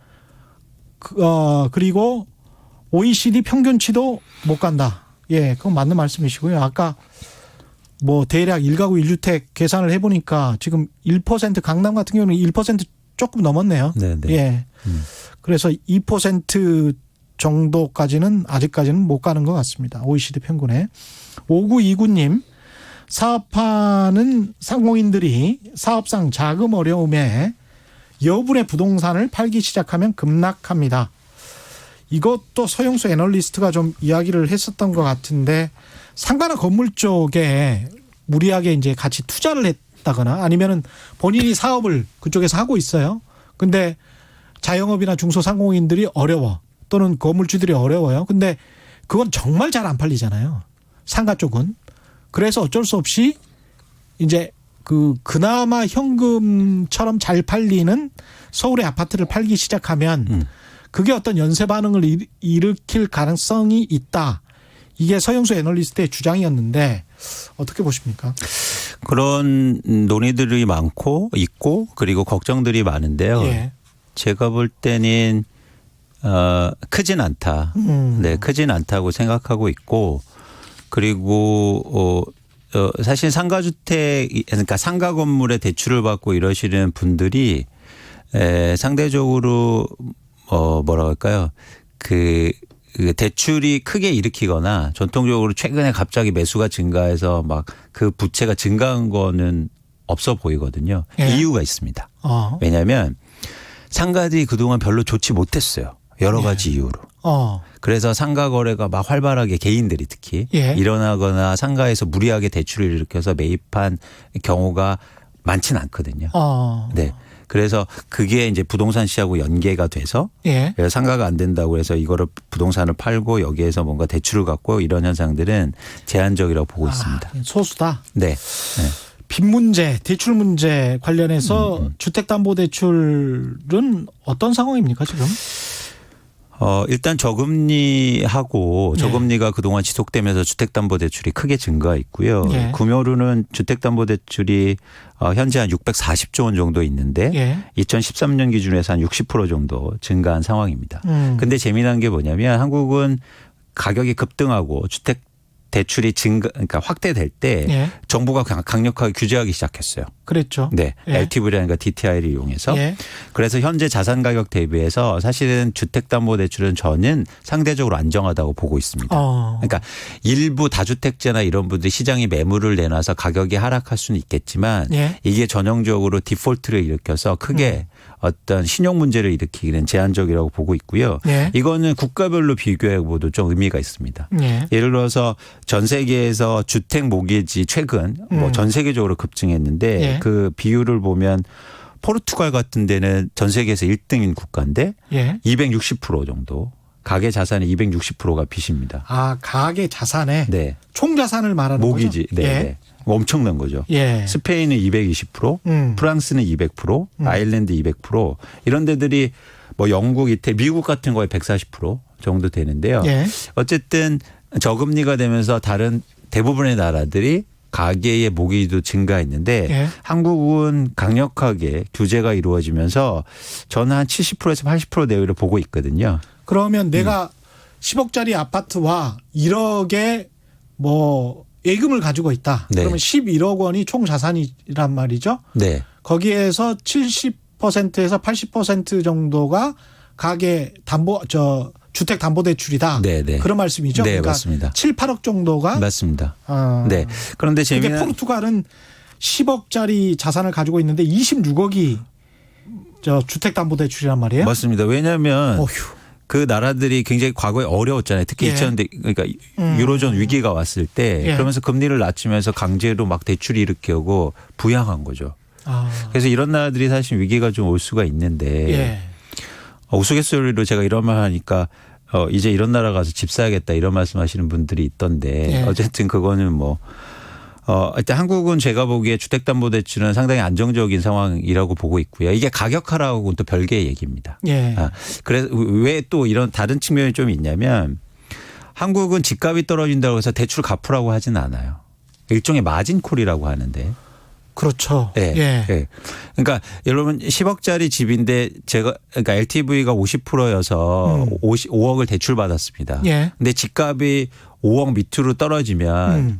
그리고 OECD 평균치도 못 간다. 예, 그건 맞는 말씀이시고요. 아까 뭐 대략 1가구 1주택 계산을 해보니까 지금 1% 강남 같은 경우는 1% 조금 넘었네요. 네, 네. 예. 그래서 2% 정도까지는 아직까지는 못 가는 것 같습니다. OECD 평균에. 5929님, 사업하는 상공인들이 사업상 자금 어려움에 여분의 부동산을 팔기 시작하면 급락합니다. 이것도 서영수 애널리스트가 좀 이야기를 했었던 것 같은데 상가나 건물 쪽에 무리하게 이제 같이 투자를 했다거나 아니면은 본인이 사업을 그쪽에서 하고 있어요. 근데 자영업이나 중소상공인들이 어려워 또는 건물주들이 어려워요. 근데 그건 정말 잘 안 팔리잖아요. 상가 쪽은. 그래서 어쩔 수 없이 이제 그나마 현금처럼 잘 팔리는 서울의 아파트를 팔기 시작하면 그게 어떤 연쇄 반응을 일으킬 가능성이 있다. 이게 서영수 애널리스트의 주장이었는데 어떻게 보십니까? 그런 논의들이 많고 있고 그리고 걱정들이 많은데요. 예. 제가 볼 때는 크진 않다. 네, 크진 않다고 생각하고 있고 그리고 사실 상가주택 그러니까 상가 건물에 대출을 받고 이러시는 분들이 상대적으로 뭐라고 할까요? 그 대출이 크게 일으키거나 전통적으로 최근에 갑자기 매수가 증가해서 막 그 부채가 증가한 거는 없어 보이거든요. 예. 이유가 있습니다. 왜냐하면 상가들이 그동안 별로 좋지 못했어요. 여러 가지 이유로. 그래서 상가 거래가 막 활발하게 개인들이 특히 예. 일어나거나 상가에서 무리하게 대출을 일으켜서 매입한 경우가 많지는 않거든요. 네. 그래서 그게 이제 부동산 시하고 연계가 돼서 예. 상가가 안 된다고 해서 이거를 부동산을 팔고 여기에서 뭔가 대출을 갖고 이런 현상들은 제한적이라고 보고 있습니다. 소수다. 네. 빚 문제, 대출 문제 관련해서 주택담보대출은 어떤 상황입니까 지금? 일단 저금리하고 저금리가 그동안 지속되면서 주택담보대출이 크게 증가했고요. 예. 금요로는 주택담보대출이 현재 한 640조 원 정도 있는데 예. 2013년 기준에서 한 60% 정도 증가한 상황입니다. 근데 재미난 게 뭐냐면 한국은 가격이 급등하고 주택 대출이 그러니까 확대될 때 예. 정부가 강력하게 규제하기 시작했어요. 그랬죠. 네. 예. LTV라든가 DTI를 이용해서. 예. 그래서 현재 자산 가격 대비해서 사실은 주택담보대출은 저는 상대적으로 안정하다고 보고 있습니다. 그러니까 일부 다주택자나 이런 분들이 시장에 매물을 내놔서 가격이 하락할 수는 있겠지만 예. 이게 전형적으로 디폴트를 일으켜서 크게 어떤 신용 문제를 일으키기는 제한적이라고 보고 있고요. 예. 이거는 국가별로 비교해 보도 좀 의미가 있습니다. 예. 예를 들어서 전 세계에서 주택 모기지 최근 뭐 전 세계적으로 급증했는데 예. 그 비율을 보면 포르투갈 같은 데는 전 세계에서 1등인 국가인데 예. 260% 정도 가계 자산의 260%가 빚입니다. 가계 자산에 네. 총 자산을 말하는 모기지. 거죠? 네. 예. 네. 엄청난 거죠. 예. 스페인은 220%, 프랑스는 200%, 아일랜드 200%, 이런 데들이 뭐 영국, 이태리, 미국 같은 거에 140% 정도 되는데요. 예. 어쨌든 저금리가 되면서 다른 대부분의 나라들이 가계의 모기지도 증가했는데 예. 한국은 강력하게 규제가 이루어지면서 저는 한 70%에서 80% 내외를 보고 있거든요. 그러면 내가 10억짜리 아파트와 1억의 뭐 예금을 가지고 있다. 네. 그러면 11억 원이 총 자산이란 말이죠. 네. 거기에서 70%에서 80% 정도가 가계 주택담보대출이다. 네네. 그런 말씀이죠. 네, 그러니까 맞습니다. 7, 8억 정도가. 맞습니다. 네. 그런데 근데 재미난 포르투갈은 10억짜리 자산을 가지고 있는데 26억이 저 주택담보대출이란 말이에요. 맞습니다. 왜냐하면 어휴. 그 나라들이 굉장히 과거에 어려웠잖아요. 특히 예. 2000년 그러니까 유로존 위기가 왔을 때 예. 그러면서 금리를 낮추면서 강제로 막 대출이 일으키고 부양한 거죠. 아. 그래서 이런 나라들이 사실 위기가 좀 올 수가 있는데 예. 우스갯소리로 제가 이런 말 하니까 이제 이런 나라 가서 집 사야겠다 이런 말씀하시는 분들이 있던데 예. 어쨌든 그거는 뭐 일단 한국은 제가 보기에 주택담보대출은 상당히 안정적인 상황이라고 보고 있고요. 이게 가격하라고는 또 별개의 얘기입니다. 예. 그래서 왜 또 이런 다른 측면이 좀 있냐면 한국은 집값이 떨어진다고 해서 대출 갚으라고 하진 않아요. 일종의 마진콜이라고 하는데. 그렇죠. 네. 예. 네. 그러니까 여러분 10억짜리 집인데 제가 그러니까 LTV가 50%여서 5억을 대출 받았습니다. 예. 근데 집값이 5억 밑으로 떨어지면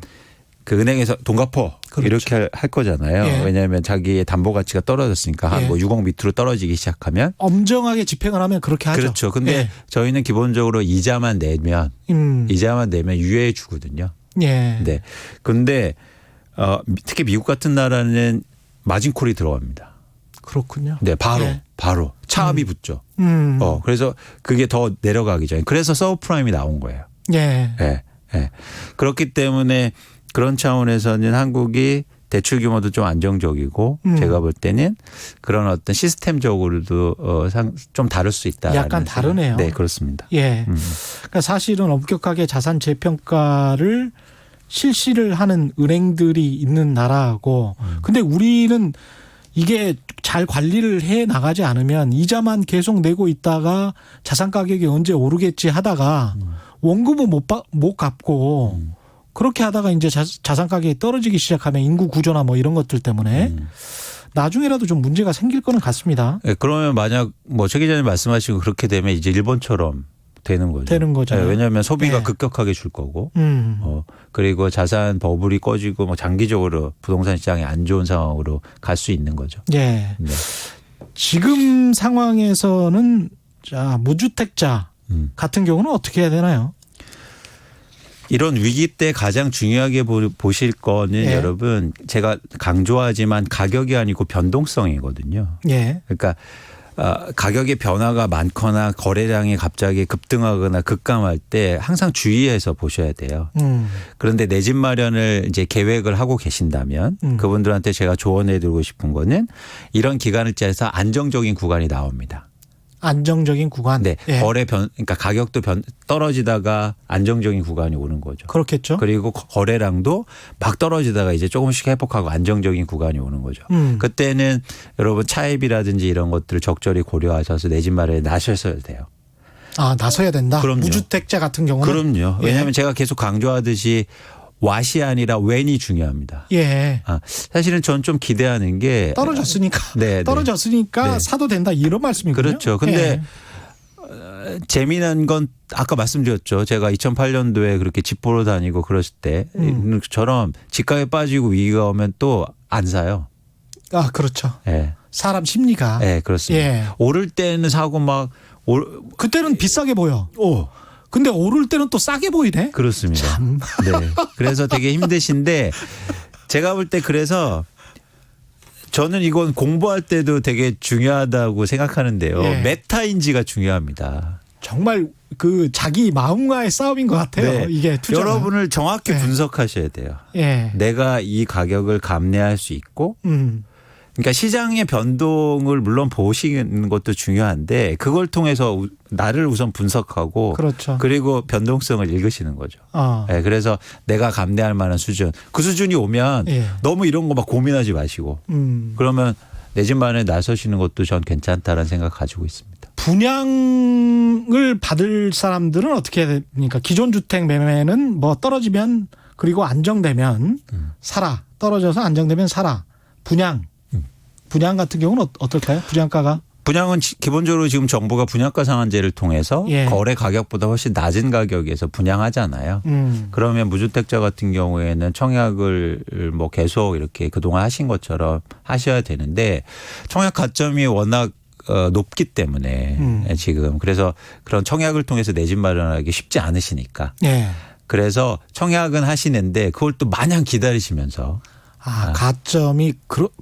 그 은행에서 돈 갚어 그렇죠. 이렇게 할 거잖아요. 예. 왜냐하면 자기의 담보 가치가 떨어졌으니까 한 예. 뭐 6억 밑으로 떨어지기 시작하면 엄정하게 집행을 하면 그렇게 하죠. 그렇죠. 근데 예. 저희는 기본적으로 이자만 내면 유예해 주거든요. 예. 네. 근데 특히 미국 같은 나라는 마진콜이 들어갑니다. 그렇군요. 네, 예. 바로 차압이 붙죠. 음. 그래서 그게 더 내려가기 전에 그래서 서브프라임이 나온 거예요. 예. 네. 네. 그렇기 때문에 그런 차원에서는 한국이 대출 규모도 좀 안정적이고 제가 볼 때는 그런 어떤 시스템적으로도 좀 다를 수 있다. 약간 다르네요. 네, 그렇습니다. 예. 그러니까 사실은 엄격하게 자산 재평가를 실시를 하는 은행들이 있는 나라고 근데 우리는 이게 잘 관리를 해 나가지 않으면 이자만 계속 내고 있다가 자산 가격이 언제 오르겠지 하다가 원금은 못 갚고 그렇게 하다가 이제 자산 가격이 떨어지기 시작하면 인구 구조나 뭐 이런 것들 때문에 나중에라도 좀 문제가 생길 거는 같습니다. 네, 그러면 만약 뭐 최 기자님 말씀하시고 그렇게 되면 이제 일본처럼 되는 거죠. 되는 거죠. 네, 왜냐하면 소비가 예. 급격하게 줄 거고, 그리고 자산 버블이 꺼지고 뭐 장기적으로 부동산 시장이 안 좋은 상황으로 갈 수 있는 거죠. 예. 네. 지금 상황에서는 자 무주택자 같은 경우는 어떻게 해야 되나요? 이런 위기 때 가장 중요하게 보실 거는 예. 여러분 제가 강조하지만 가격이 아니고 변동성이거든요. 예. 그러니까 가격의 변화가 많거나 거래량이 갑자기 급등하거나 급감할 때 항상 주의해서 보셔야 돼요. 그런데 내 집 마련을 이제 계획을 하고 계신다면 그분들한테 제가 조언해 드리고 싶은 거는 이런 기간을 짜서 안정적인 구간이 나옵니다. 안정적인 구간. 네. 예. 그러니까 가격도 안정적인 안정적인 구간이 오는 거죠. 그렇겠죠. 그리고 거래량도 막 떨어지다가 이제 조금씩 회복하고 안정적인 구간이 오는 거죠. 그때는 여러분 차입이라든지 이런 것들을 적절히 고려하셔서 내 집 마련에 나서셔야 돼요. 아, 나서야 된다. 그럼요. 무주택자 같은 경우는. 그럼요. 예. 왜냐하면 제가 계속 강조하듯이 왓이 아니라 when이 중요합니다. 예. 사실은 전 좀 기대하는 게 떨어졌으니까. 네, 떨어졌으니까 네. 사도 된다 이런 말씀이군요. 그렇죠. 근데 예. 재미난 건 아까 말씀드렸죠. 제가 2008년도에 그렇게 집 보러 다니고 그랬을 때처럼 집값에 빠지고 위기가 오면 또 안 사요. 아, 그렇죠. 네. 사람 심리가. 네, 그렇습니다. 예. 오를 때는 사고 막 그때는 비싸게 보여. 근데 오를 때는 또 싸게 보이네. 그렇습니다. 참. 네. 그래서 되게 힘드신데 제가 볼 때 그래서 저는 이건 공부할 때도 되게 중요하다고 생각하는데요. 예. 메타인지가 중요합니다. 정말 그 자기 마음과의 싸움인 것 같아요. 네. 이게 투자. 여러분을 정확히 네. 분석하셔야 돼요. 예. 내가 이 가격을 감내할 수 있고 그러니까 시장의 변동을 물론 보시는 것도 중요한데 그걸 통해서 나를 우선 분석하고 그렇죠. 그리고 변동성을 읽으시는 거죠. 예. 그래서 내가 감내할 만한 수준 그 수준이 오면 예. 너무 이런 거 막 고민하지 마시고 그러면 내 집 마련에 나서시는 것도 전 괜찮다라는 생각 가지고 있습니다. 분양을 받을 사람들은 어떻게 해야 됩니까? 기존 주택 매매는 뭐 떨어지면 그리고 안정되면 사라. 떨어져서 안정되면 사라. 분양 같은 경우는 어떨까요? 분양가가? 분양은 기본적으로 지금 정부가 분양가 상한제를 통해서 예. 거래 가격보다 훨씬 낮은 가격에서 분양하잖아요. 그러면 무주택자 같은 경우에는 청약을 뭐 계속 이렇게 그동안 하신 것처럼 하셔야 되는데 청약 가점이 워낙 높기 때문에 지금 그래서 그런 청약을 통해서 내 집 마련하기 쉽지 않으시니까. 예. 그래서 청약은 하시는데 그걸 또 마냥 기다리시면서. 가점이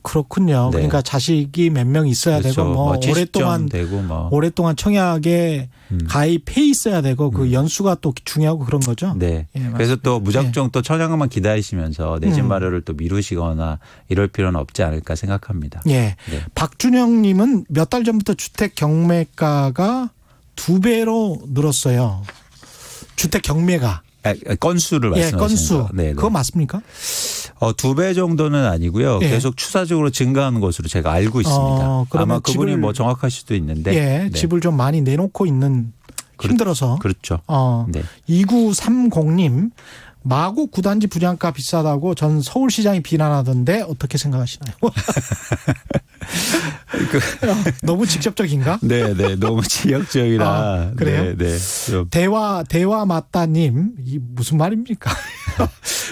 그렇군요. 네. 그러니까 자식이 몇 명 있어야 그렇죠. 되고 뭐 70점 오랫동안 되고 뭐. 오랫동안 청약에 가입해 있어야 되고 그 연수가 또 중요하고 그런 거죠. 네. 예, 그래서 또 맞습니다. 무작정 또 청약만 기다리시면서 내 집 마련을 또 미루시거나 이럴 필요는 없지 않을까 생각합니다. 예. 네. 박준영님은 몇 달 전부터 주택 경매가가 2배로 늘었어요. 주택 경매가. 건수를 예, 말씀하시는 건수. 거. 네, 네. 그거 맞습니까? 2배 정도는 아니고요. 예. 계속 추사적으로 증가하는 것으로 제가 알고 있습니다. 그러면 아마 그분이 집을- 뭐 정확할 수도 있는데. 예. 네. 집을 좀 많이 내놓고 있는 힘들어서. 그렇죠. 네. 2930님 마곡 구단지 분양가 비싸다고 전 서울시장이 비난하던데 어떻게 생각하시나요? 너무 직접적인가? 네, 네. 너무 지역적이라. 그래요? 네, 네. 좀 대화 맞다님 이 무슨 말입니까?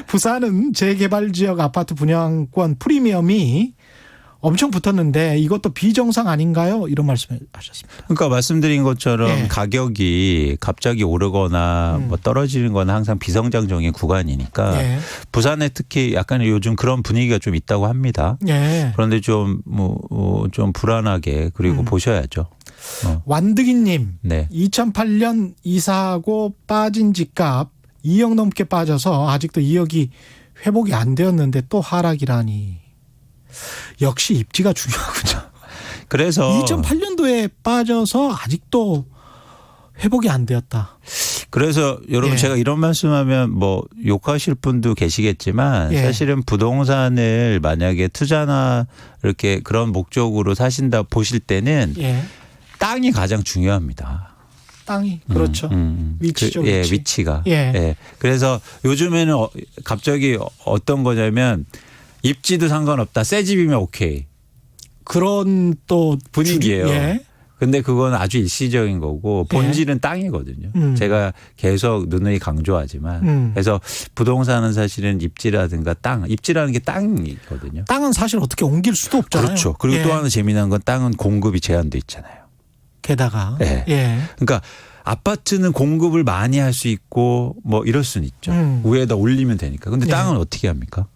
부산은 재개발 지역 아파트 분양권 프리미엄이 엄청 붙었는데 이것도 비정상 아닌가요? 이런 말씀하셨습니다. 그러니까 말씀드린 것처럼 예. 가격이 갑자기 오르거나 뭐 떨어지는 건 항상 비성장적인 구간이니까 예. 부산에 특히 약간 요즘 그런 분위기가 좀 있다고 합니다. 예. 그런데 좀 좀 불안하게 그리고 보셔야죠. 완득이님 네. 2008년 이사하고 빠진 집값 2억 넘게 빠져서 아직도 2억이 회복이 안 되었는데 또 하락이라니. 역시 입지가 중요하군요. 그래서 2008년도에 빠져서 아직도 회복이 안 되었다. 그래서 여러분 예. 제가 이런 말씀하면 뭐 욕하실 분도 계시겠지만 예. 사실은 부동산을 만약에 투자나 이렇게 그런 목적으로 사신다 보실 때는 예. 땅이 가장 중요합니다. 땅이 그렇죠. 위치죠. 예, 위치. 위치가. 예. 예. 그래서 요즘에는 갑자기 어떤 거냐면 입지도 상관없다. 새 집이면 오케이. 그런 또 분위기예요. 예. 근데 그건 아주 일시적인 거고 본질은 땅이거든요. 제가 계속 누누이 강조하지만 그래서 부동산은 사실은 입지라든가 땅, 입지라는 게 땅이거든요. 땅은 사실 어떻게 옮길 수도 없잖아요. 그렇죠. 그리고 예. 또 하나 재미난 건 땅은 공급이 제한돼 있잖아요. 게다가 예. 예. 그러니까 아파트는 공급을 많이 할 수 있고 뭐 이럴 수는 있죠. 위에다 올리면 되니까. 근데 땅은 어떻게 합니까?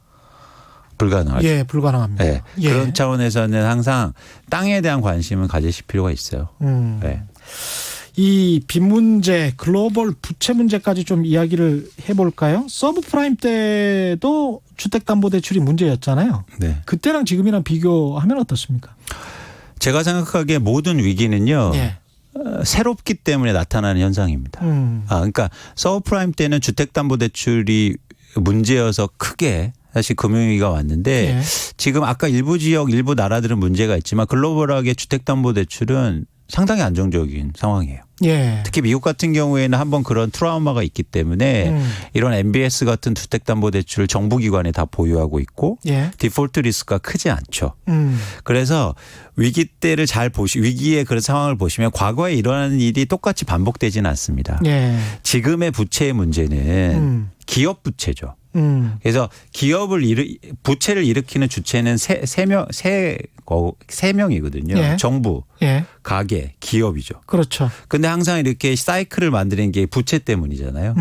불가능하죠. 예, 불가능합니다. 네. 예. 그런 차원에서는 항상 땅에 대한 관심은 가지실 필요가 있어요. 네. 이 빚 문제, 글로벌 부채 문제까지 좀 이야기를 해볼까요? 서브프라임 때도 주택담보대출이 문제였잖아요. 네. 그때랑 지금이랑 비교하면 어떻습니까? 제가 생각하기에 모든 위기는요. 예. 새롭기 때문에 나타나는 현상입니다. 그러니까 서브프라임 때는 주택담보대출이 문제여서 크게 사실 금융위기가 왔는데 예. 지금 아까 일부 지역 일부 나라들은 문제가 있지만 글로벌하게 주택담보대출은 상당히 안정적인 상황이에요. 예. 특히 미국 같은 경우에는 한번 그런 트라우마가 있기 때문에 이런 MBS 같은 주택담보대출을 정부기관이 다 보유하고 있고 예. 디폴트 리스크가 크지 않죠. 그래서 위기 때를 잘 위기의 그런 상황을 보시면 과거에 일어나는 일이 똑같이 반복되지는 않습니다. 예. 지금의 부채의 문제는 기업 부채죠. 그래서 부채를 일으키는 주체는 세 명이거든요. 예. 정부, 예. 가계, 기업이죠. 그렇죠. 근데 항상 이렇게 사이클을 만드는 게 부채 때문이잖아요.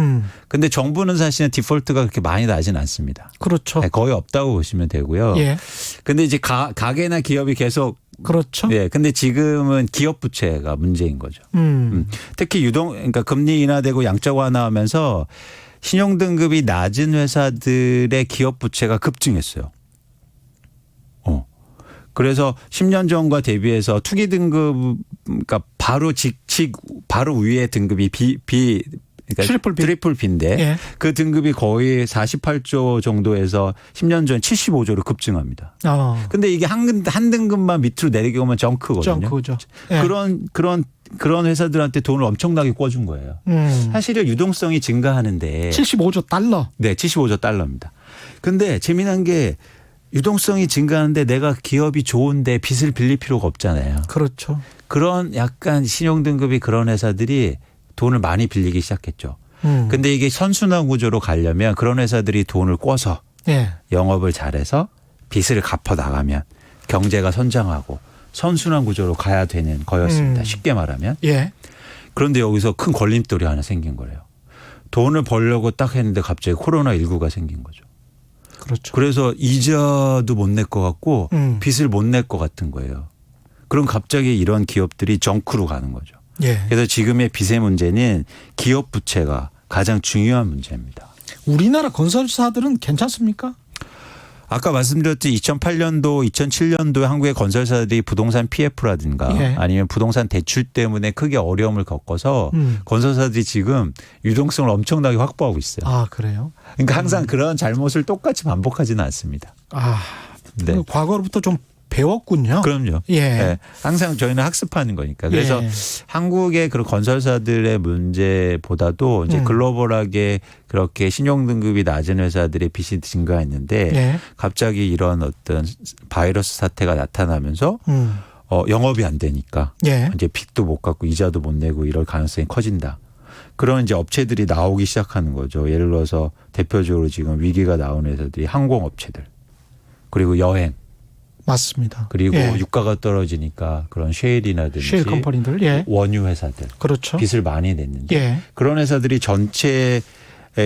근데 정부는 사실은 디폴트가 그렇게 많이 나진 않습니다. 그렇죠. 거의 없다고 보시면 되고요. 예. 근데 이제 가계나 기업이 계속 그렇죠. 예. 근데 지금은 기업 부채가 문제인 거죠. 특히 그러니까 금리 인하되고 양적 완화하면서 신용등급이 낮은 회사들의 기업 부채가 급증했어요. 그래서 10년 전과 대비해서 투기 등급, 그러니까 바로 위에 등급이 그러니까 트리플 B인데 예. 그 등급이 거의 48조 정도에서 10년 전 75조로 급증합니다. 근데 이게 한 등급만 밑으로 내려오면 정크거든요. 정크죠. 예. 그런 회사들한테 돈을 엄청나게 꿔준 거예요. 사실은 유동성이 증가하는데 75조 달러. 네, 75조 달러입니다. 근데 재미난 게 유동성이 증가하는데 내가 기업이 좋은데 빚을 빌릴 필요가 없잖아요. 그렇죠. 그런 약간 신용등급이 그런 회사들이 돈을 많이 빌리기 시작했죠. 근데 이게 선순환 구조로 가려면 그런 회사들이 돈을 꿔서 예. 영업을 잘해서 빚을 갚아 나가면 경제가 선장하고 선순환 구조로 가야 되는 거였습니다. 쉽게 말하면. 예. 그런데 여기서 큰 걸림돌이 하나 생긴 거예요. 돈을 벌려고 딱 했는데 갑자기 코로나19가 생긴 거죠. 그렇죠. 그래서 이자도 못 낼 것 같고 빚을 못 낼 것 같은 거예요. 그럼 갑자기 이런 기업들이 정크로 가는 거죠. 예. 그래서 지금의 빚의 문제는 기업 부채가 가장 중요한 문제입니다. 우리나라 건설사들은 괜찮습니까? 아까 말씀드렸듯이 2008년도, 2007년도에 한국의 건설사들이 부동산 PF라든가 예. 아니면 부동산 대출 때문에 크게 어려움을 겪어서 건설사들이 지금 유동성을 엄청나게 확보하고 있어요. 아, 그래요? 그러니까 항상 그런 잘못을 똑같이 반복하지는 않습니다. 아, 네. 과거로부터 좀 배웠군요. 그럼요. 예. 네. 항상 저희는 학습하는 거니까. 그래서 예. 한국의 그런 건설사들의 문제보다도 이제 글로벌하게 그렇게 신용등급이 낮은 회사들의 빚이 증가했는데 예. 갑자기 이런 어떤 바이러스 사태가 나타나면서 영업이 안 되니까 예. 이제 빚도 못 갚고 이자도 못 내고 이럴 가능성이 커진다. 그런 이제 업체들이 나오기 시작하는 거죠. 예를 들어서 대표적으로 지금 위기가 나오는 회사들이 항공업체들 그리고 여행 맞습니다. 그리고 예. 유가가 떨어지니까 그런 쉐일이라든지 쉐일 컴퍼니들. 예. 원유 회사들 그렇죠. 빚을 많이 냈는데 예. 그런 회사들이 전체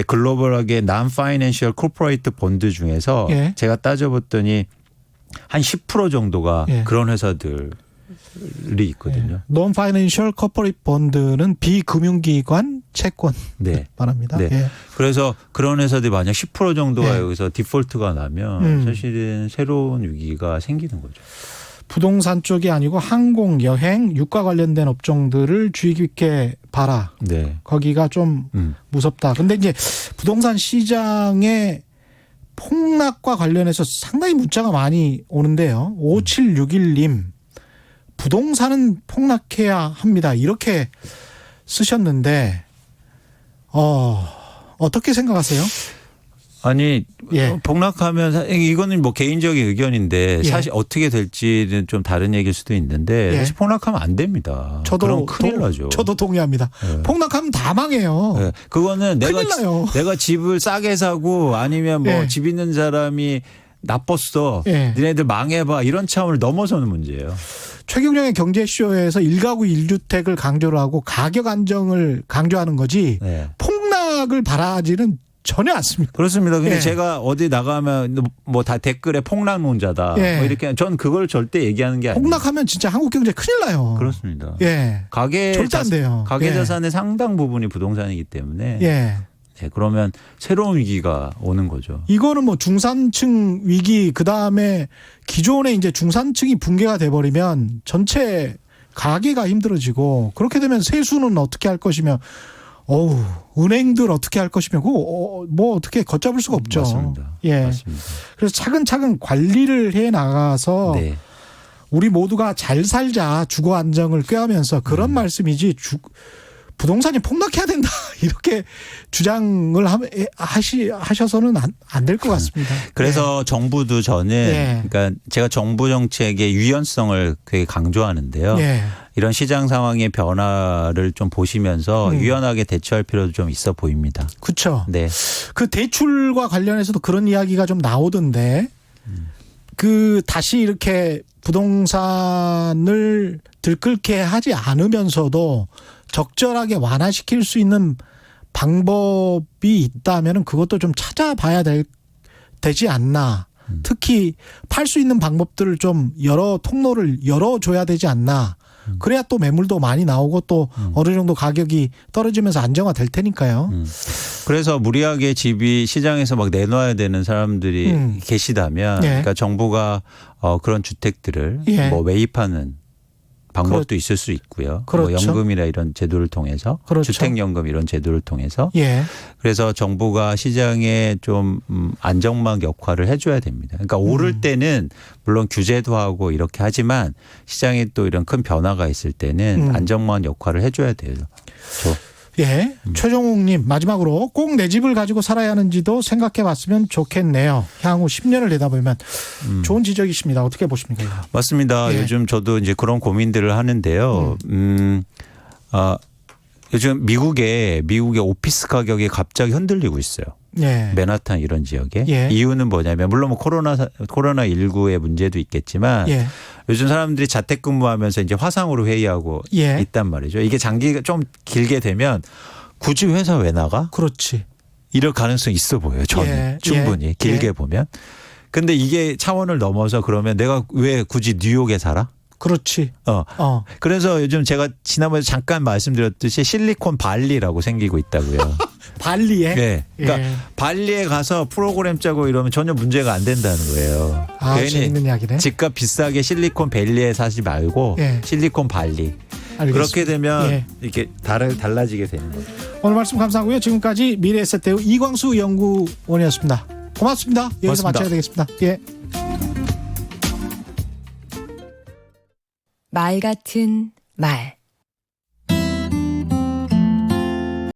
글로벌하게 non-financial corporate 본드 중에서 예. 제가 따져봤더니 한 10% 정도가 예. 그런 회사들이 있거든요. 논 파이낸셜 커퍼레이트 본드는 비금융기관 채권 네. 말합니다. 네. 예. 그래서 그런 회사들이 만약 10% 정도가 예. 여기서 디폴트가 나면 사실은 새로운 위기가 생기는 거죠. 부동산 쪽이 아니고 항공, 여행, 유가 관련된 업종들을 주의 깊게 봐라. 네. 거기가 좀 무섭다. 근데 이제 부동산 시장의 폭락과 관련해서 상당히 문자가 많이 오는데요. 5761님. 부동산은 폭락해야 합니다. 이렇게 쓰셨는데 어떻게 생각하세요? 아니 예. 폭락하면 이거는 뭐 개인적인 의견인데 예. 사실 어떻게 될지는 좀 다른 얘기일 수도 있는데 예. 사실 폭락하면 안 됩니다. 그럼 큰일 나죠. 저도 동의합니다. 예. 폭락하면 다 망해요. 네. 그거는 큰일 나요. 내가 집을 싸게 사고 아니면 뭐 예. 집 있는 사람이 나빴어. 예. 니네들 망해봐. 이런 차원을 넘어서는 문제예요. 최경영의 경제쇼에서 1가구 1주택을 강조를 하고 가격 안정을 강조하는 거지 네. 폭락을 바라지는 전혀 않습니다. 그렇습니다. 근데 예. 제가 어디 나가면 뭐 다 댓글에 폭락론자다. 예. 뭐 이렇게 전 그걸 절대 얘기하는 게 아니에요. 폭락하면 진짜 한국 경제 큰일 나요. 그렇습니다. 예. 가계 절대 안 돼요. 가계 예. 자산의 상당 부분이 부동산이기 때문에 예. 네, 그러면 새로운 위기가 오는 거죠. 이거는 뭐 중산층 위기 그다음에 기존에 이제 중산층이 붕괴가 돼 버리면 전체 가계가 힘들어지고 그렇게 되면 세수는 어떻게 할 것이며 은행들 어떻게 할 것이며 그거 뭐 어떻게 걷잡을 수가 없죠. 맞습니다. 예. 맞습니다. 그래서 차근차근 관리를 해 나가서 네. 우리 모두가 잘 살자 주거 안정을 꾀하면서 그런 말씀이지 부동산이 폭락해야 된다 이렇게 주장을 하셔서는 안 될 것 같습니다. 그래서 정부도 저는 예. 그러니까 제가 정부 정책의 유연성을 되게 강조하는데요. 예. 이런 시장 상황의 변화를 좀 보시면서 유연하게 대처할 필요도 좀 있어 보입니다. 그렇죠. 네. 그 대출과 관련해서도 그런 이야기가 좀 나오던데 다시 이렇게 부동산을 들끓게 하지 않으면서도 적절하게 완화시킬 수 있는 방법이 있다면 그것도 좀 찾아봐야 되지 않나. 특히 팔 수 있는 방법들을 좀 여러 통로를 열어줘야 되지 않나. 그래야 또 매물도 많이 나오고 또 어느 정도 가격이 떨어지면서 안정화될 테니까요. 그래서 무리하게 집이 시장에서 막 내놔야 되는 사람들이 계시다면 예. 그러니까 정부가 그런 주택들을 예. 뭐 매입하는 방법도 있을 수 있고요. 그렇죠. 뭐 연금이나 이런 제도를 통해서 그렇죠. 주택연금 이런 제도를 통해서 예. 그래서 정부가 시장에 좀 안정망 역할을 해줘야 됩니다. 그러니까 오를 때는 물론 규제도 하고 이렇게 하지만 시장에 또 이런 큰 변화가 있을 때는 안정망 역할을 해줘야 돼요. 예. 최종욱님 마지막으로 꼭 내 집을 가지고 살아야 하는지도 생각해 봤으면 좋겠네요. 향후 10년을 내다보면 좋은 지적이십니다. 어떻게 보십니까? 이거? 맞습니다. 예. 요즘 저도 이제 그런 고민들을 하는데요. 요즘 미국의 오피스 가격이 갑자기 흔들리고 있어요. 예. 맨하탄 이런 지역에. 예. 이유는 뭐냐면 물론 뭐 코로나19의 문제도 있겠지만 예. 요즘 사람들이 자택근무하면서 이제 화상으로 회의하고 예. 있단 말이죠. 이게 장기가 좀 길게 되면 굳이 회사 왜 나가? 그렇지. 이럴 가능성이 있어 보여요. 저는 예. 충분히 예. 길게 예. 보면. 근데 이게 차원을 넘어서 그러면 내가 왜 굳이 뉴욕에 살아? 그렇지. 그래서 요즘 제가 지난번에 잠깐 말씀드렸듯이 실리콘 발리라고 생기고 있다고요. 발리에. 네. 그러니까 예. 발리에 가서 프로그램 짜고 이러면 전혀 문제가 안 된다는 거예요. 아, 재밌는 이야기네. 집값 비싸게 실리콘 밸리에 사지 말고 예. 실리콘 발리. 알겠습니다. 그렇게 되면 예. 이렇게 달라지게 되는 거죠. 오늘 말씀 감사하고요. 지금까지 미래에셋대우 이광수 연구원이었습니다. 고맙습니다. 여기서 고맙습니다. 마쳐야 되겠습니다. 예. 말 같은 말